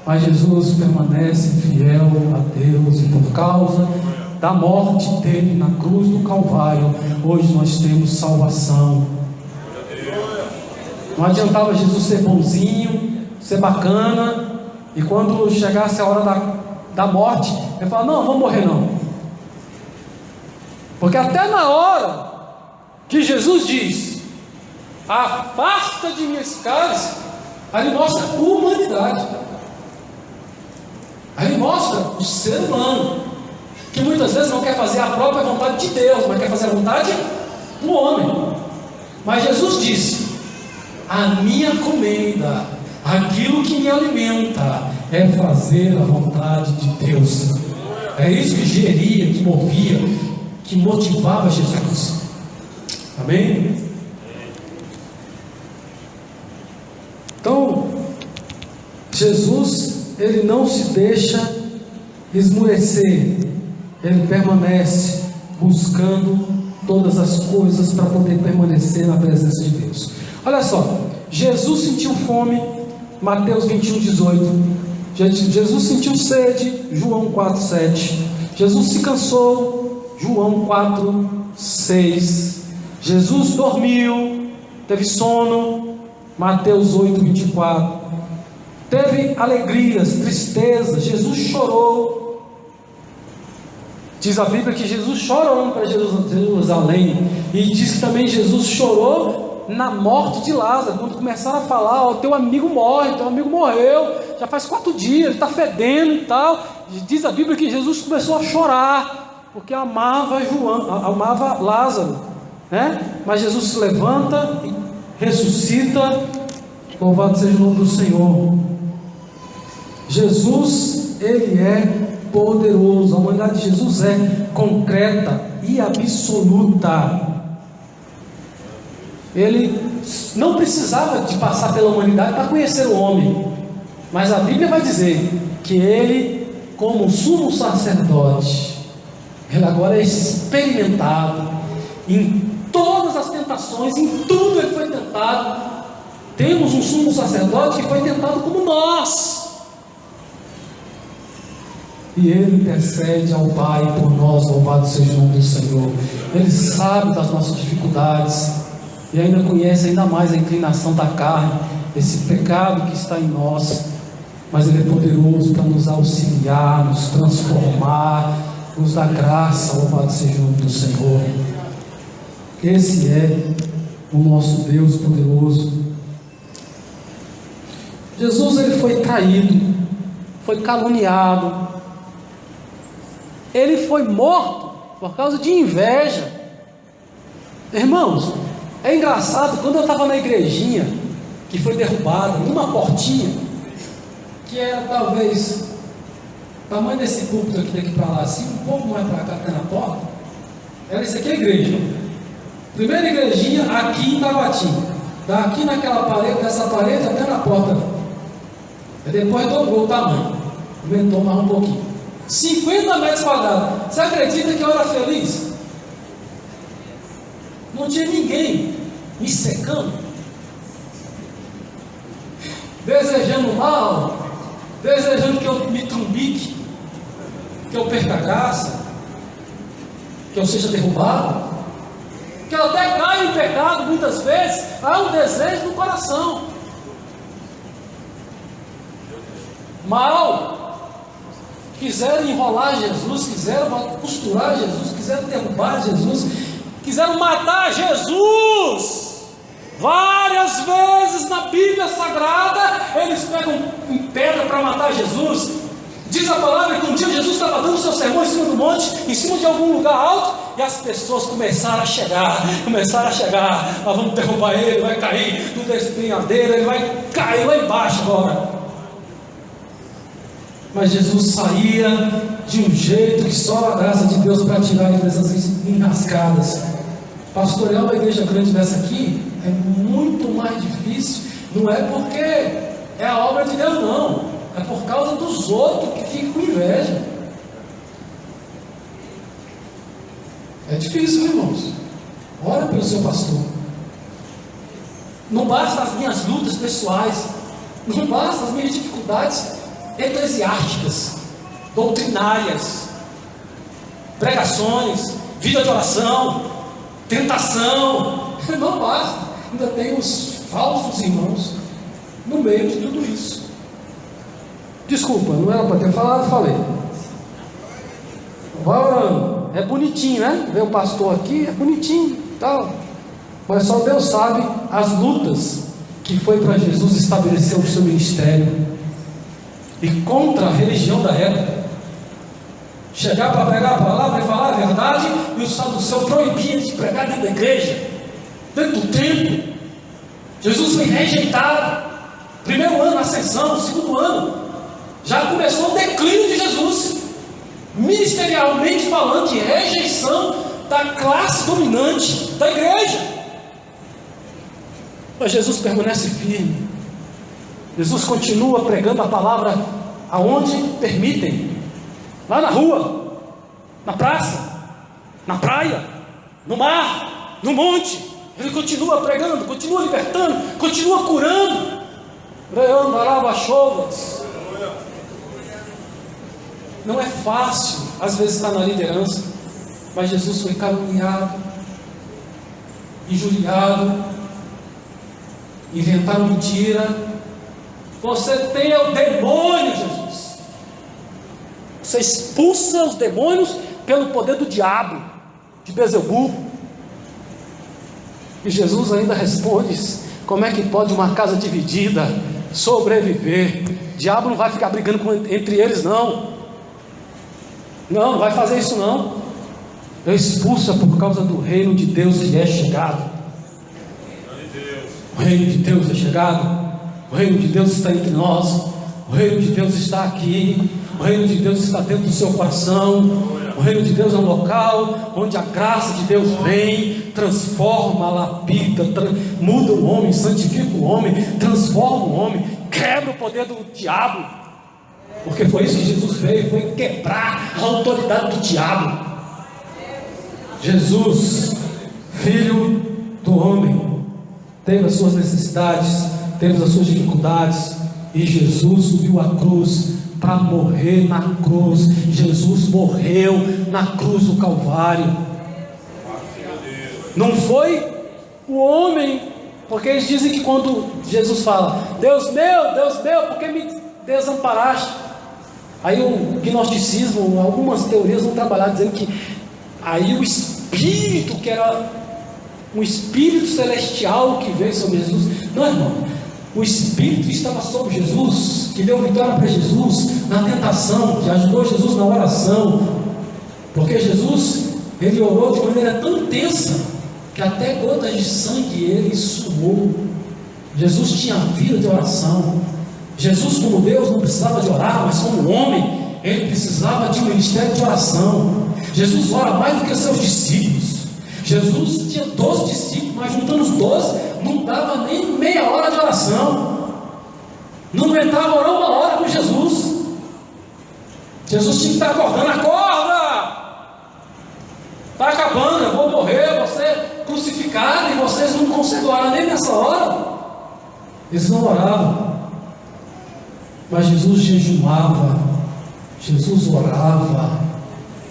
Mas Jesus permanece fiel a Deus, e por causa da morte dele na cruz do Calvário, hoje nós temos salvação. Não adiantava Jesus ser bonzinho, ser bacana, e quando chegasse a hora da morte, ele fala, não vou morrer não. Porque até na hora que Jesus diz, afasta de mim esse cálice, aí ele mostra a humanidade. Aí ele mostra o ser humano, que muitas vezes não quer fazer a própria vontade de Deus, mas quer fazer a vontade do homem. Mas Jesus disse, a minha comida, aquilo que me alimenta, é fazer a vontade de Deus. É isso que geria, que movia, que motivava Jesus. Amém? Então, Jesus, ele não se deixa esmurecer, ele permanece buscando todas as coisas para poder permanecer na presença de Deus. Olha só, Jesus sentiu fome, Mateus 21, 18. Jesus sentiu sede, João 4, 7. Jesus se cansou, João 4, 6. Jesus dormiu, teve sono, Mateus 8, 24. Teve alegrias, tristezas, Jesus chorou. Diz a Bíblia que Jesus chorou para Jerusalém. E diz que também Jesus chorou na morte de Lázaro. Quando começaram a falar, ó, teu amigo morre, teu amigo morreu, já faz 4 dias, ele está fedendo e tal. Diz a Bíblia que Jesus começou a chorar, porque amava Lázaro, né? Mas Jesus se levanta e ressuscita. Louvado seja o nome do Senhor. Jesus, ele é poderoso. A humanidade de Jesus é concreta e absoluta. Ele não precisava de passar pela humanidade para conhecer o homem, mas a Bíblia vai dizer que ele, como sumo sacerdote, ele agora é experimentado em todas as tentações, em tudo ele foi tentado. Temos um sumo sacerdote que foi tentado como nós, e ele intercede ao Pai por nós. Louvado seja o nome do Senhor. Ele sabe das nossas dificuldades e ainda conhece ainda mais a inclinação da carne, esse pecado que está em nós, mas ele é poderoso para nos auxiliar, nos transformar, nos dar graça. Louvado seja o nome do Senhor. Esse é o nosso Deus poderoso. Jesus, ele foi traído, foi caluniado, ele foi morto por causa de inveja. Irmãos, é engraçado, quando eu estava na igrejinha que foi derrubada, numa portinha que era talvez o tamanho desse púlpito aqui, daqui para lá, assim, um pouco mais para cá, até na porta, era isso aqui a igreja. Primeira igrejinha aqui em Tabatinga, daqui naquela parede, dessa parede até na porta. E depois dobrou o tamanho, aumentou mais um pouquinho, 50 metros quadrados. Você acredita que eu era feliz? Não tinha ninguém me secando, desejando mal, desejando que eu me trumbique, que eu perca a graça. que eu seja derrubado, que eu até caio em pecado muitas vezes. Há um desejo no coração. Mal quiseram enrolar Jesus, quiseram costurar Jesus, quiseram derrubar Jesus, quiseram matar Jesus. Várias vezes na Bíblia Sagrada eles pegam em pedra para matar Jesus. Diz a palavra que um dia Jesus estava dando seu sermão em cima do monte, em cima de algum lugar alto, e as pessoas começaram a chegar. Nós vamos derrubar ele, vai cair do despenhadeiro, ele vai cair lá embaixo agora. Mas Jesus saía de um jeito que só a graça de Deus para tirar ele dessas enrascadas. Pastorear uma igreja grande dessa aqui é muito mais difícil. Não é porque é a obra de Deus, não. É por causa dos outros que ficam com inveja. É difícil, irmãos. Ora pelo seu pastor. Não basta as minhas lutas pessoais, não basta as minhas dificuldades eclesiásticas, doutrinárias, pregações, vida de oração, tentação. Não basta. Ainda tem os falsos irmãos no meio de tudo isso. Desculpa, não era para ter falado, falei. Vai orando. É bonitinho, né? Ver o pastor aqui, é bonitinho, tal. Mas só Deus sabe as lutas que foi para Jesus estabelecer o seu ministério. E contra a religião da época. Chegar para pregar a palavra e falar a verdade, e o saduceu proibia de pregar dentro da igreja, dentro do templo. Jesus foi rejeitado. Primeiro ano, ascensão. Segundo ano, já começou o declínio de Jesus, ministerialmente falando, de rejeição da classe dominante da igreja. Mas Jesus permanece firme. Jesus continua pregando a palavra aonde permitem, lá na rua, na praça, na praia, no mar, no monte. Ele continua pregando, continua libertando, continua curando. Não é fácil, às vezes, estar na liderança, mas Jesus foi caluniado, injuriado, inventaram mentira. Você tem o demônio, Jesus. Você expulsa os demônios pelo poder do diabo, de Beelzebub. E Jesus ainda responde: como é que pode uma casa dividida sobreviver? O diabo não vai ficar brigando entre eles, não. Não vai fazer isso, não. Eu expulso por causa do reino de Deus que é chegado. O reino de Deus é chegado. O reino de Deus está entre nós. O reino de Deus está aqui. O reino de Deus está dentro do seu coração. O reino de Deus é um local onde a graça de Deus vem, transforma, lapida, muda o homem, santifica o homem, transforma o homem, quebra o poder do diabo. Porque foi isso que Jesus veio, foi quebrar a autoridade do diabo. Jesus, filho do homem, teve as suas necessidades, teve as suas dificuldades, e Jesus subiu à cruz para morrer na cruz. Jesus morreu na cruz do Calvário. Não foi o homem, porque eles dizem que quando Jesus fala: Deus meu, por que me desamparaste? Aí o gnosticismo, algumas teorias vão trabalhar dizendo que aí o Espírito, que era um Espírito celestial que veio sobre Jesus. Não, irmão, o Espírito estava sobre Jesus, que deu vitória para Jesus na tentação, que ajudou Jesus na oração. Porque Jesus, ele orou de maneira tão intensa que até gotas de sangue ele suou. Jesus tinha vida de oração. Jesus, como Deus, não precisava de orar, mas como homem, ele precisava de um ministério de oração. Jesus ora mais do que seus discípulos. Jesus tinha 12 discípulos, mas juntando os 12, não dava nem meia hora de oração. Não aguentava orar uma hora com Jesus. Jesus tinha que estar acordando: acorda! Está acabando, eu vou morrer, vou ser crucificado, e vocês não conseguem orar nem nessa hora. Eles não oravam. Mas Jesus jejuava, Jesus orava,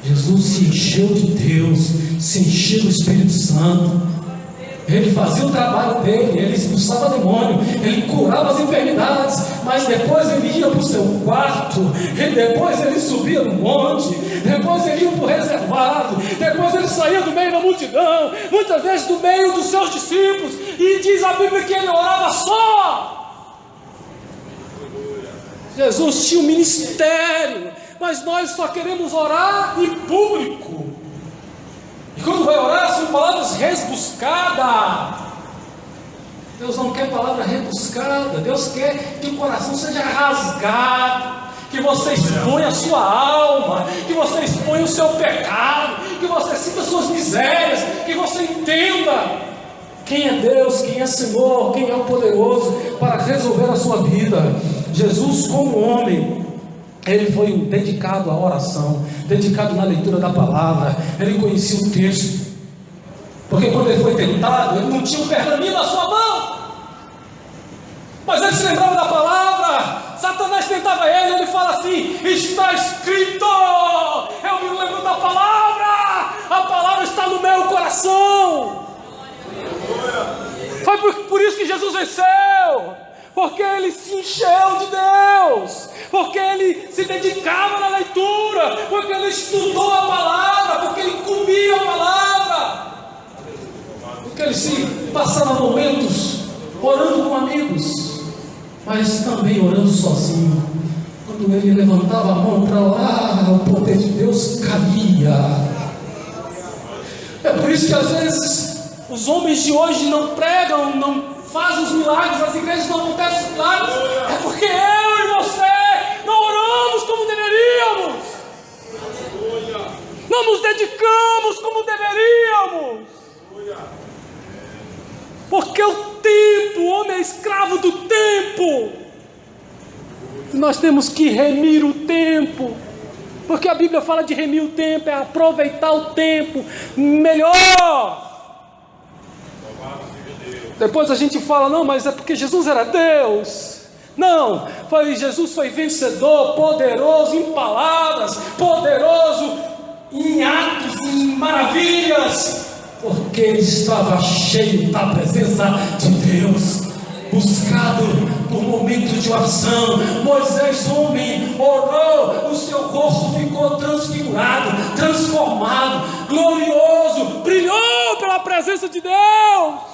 Jesus se encheu de Deus, se encheu do Espírito Santo. Ele fazia o trabalho dele, ele expulsava demônio, ele curava as enfermidades, mas depois ele ia para o seu quarto, e depois ele subia no monte, depois ele ia para o reservado, depois ele saía do meio da multidão, muitas vezes do meio dos seus discípulos, e diz a Bíblia que ele orava só. Jesus tinha um ministério, mas nós só queremos orar em público. E quando vai orar, são palavras rebuscadas. Deus não quer palavra rebuscada. Deus quer que o coração seja rasgado, que você exponha a sua alma, que você exponha o seu pecado, que você sinta as suas misérias, que você entenda quem é Deus, quem é Senhor, quem é o poderoso para resolver a sua vida. Jesus, como homem, ele foi dedicado à oração, dedicado na leitura da palavra. Ele conhecia o texto, porque quando ele foi tentado, ele não tinha um pergaminho na sua mão, mas ele se lembrava da palavra. Satanás tentava ele fala assim: está escrito. Eu me lembro da palavra, a palavra está no meu coração. Foi por isso que Jesus venceu, porque ele se encheu de Deus, porque ele se dedicava na leitura, porque ele estudou a palavra, porque ele comia a palavra, porque ele se passava momentos orando com amigos, mas também orando sozinho. Quando ele levantava a mão para orar, o poder de Deus caía. É por isso que às vezes os homens de hoje não pregam, não fazem os milagres, as igrejas não acontecem os milagres, é porque eu e você não oramos como deveríamos, não nos dedicamos como deveríamos, porque o tempo, o homem é escravo do tempo. Nós temos que remir o tempo, porque a Bíblia fala de remir o tempo, é aproveitar o tempo melhor. Depois a gente fala: não, mas é porque Jesus era Deus. Não, Jesus foi vencedor, poderoso em palavras, poderoso em atos, em maravilhas, porque ele estava cheio da presença de Deus, buscado por momentos de oração. Moisés, homem, orou, o seu rosto ficou transfigurado, transformado, glorioso, brilhou pela presença de Deus.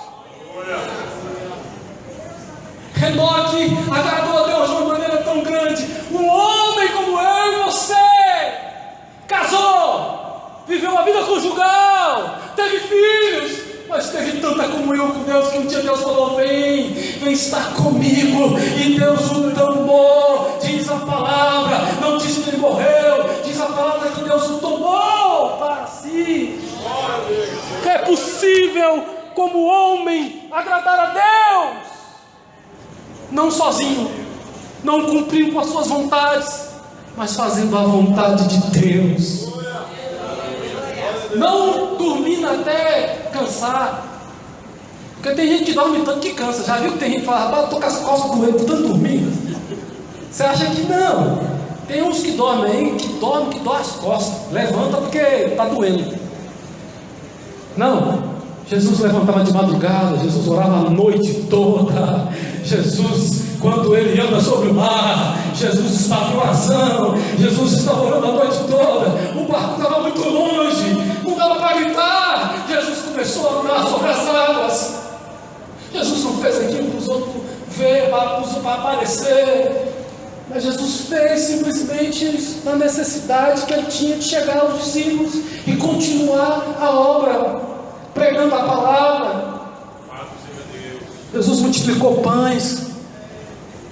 Enoque agradou a Deus de uma maneira tão grande. Um homem como eu e você casou, viveu uma vida conjugal, teve filhos, mas teve tanta comunhão com Deus que um dia Deus falou: vem estar comigo. E Deus o tomou, diz a palavra, não diz que ele morreu, diz a palavra que Deus o tomou para si. É possível, como homem, agradar a Deus, não sozinho, não cumprindo com as suas vontades, mas fazendo a vontade de Deus, não dormindo até cansar, porque tem gente que dorme tanto que cansa. Já viu que tem gente que fala: rapaz, eu estou com as costas doendo, tanto dormindo. Você acha que não? Tem uns que dormem aí, que dói as costas, levanta porque está doendo. Não, Jesus levantava de madrugada, Jesus orava a noite toda. Jesus, quando ele anda sobre o mar, Jesus estava em oração, Jesus estava orando a noite toda. O barco estava muito longe, não dava para gritar. Jesus começou a andar sobre as águas. Jesus não fez aquilo para os outros ver, para aparecer, mas Jesus fez simplesmente na necessidade que ele tinha de chegar aos discípulos e continuar a obra, pregando a palavra. Jesus multiplicou pães,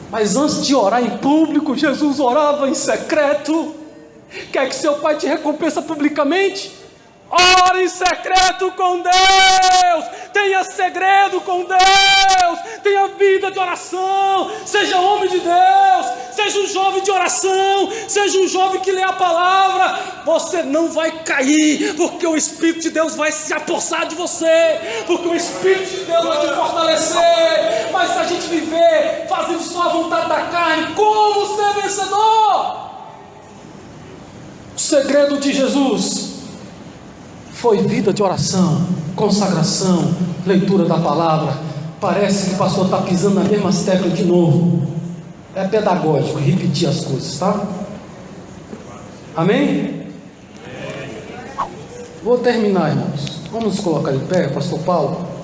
mas antes de orar em público, Jesus orava em secreto. Quer que seu pai te recompensa publicamente? Ore em secreto com Deus, tenha segredo com Deus, tenha vida de oração, seja homem de Deus, seja um jovem de oração, seja um jovem que lê a palavra. Você não vai cair, porque o Espírito de Deus vai se apossar de você, porque o Espírito de Deus vai te fortalecer. Mas se a gente viver fazendo só a vontade da carne, como ser vencedor? segredo de Jesus foi vida de oração, consagração, leitura da palavra. Parece que o pastor está pisando na mesma tecla de novo. É pedagógico repetir as coisas, tá? Amém? Vou terminar, irmãos. Vamos nos colocar de pé, pastor Paulo.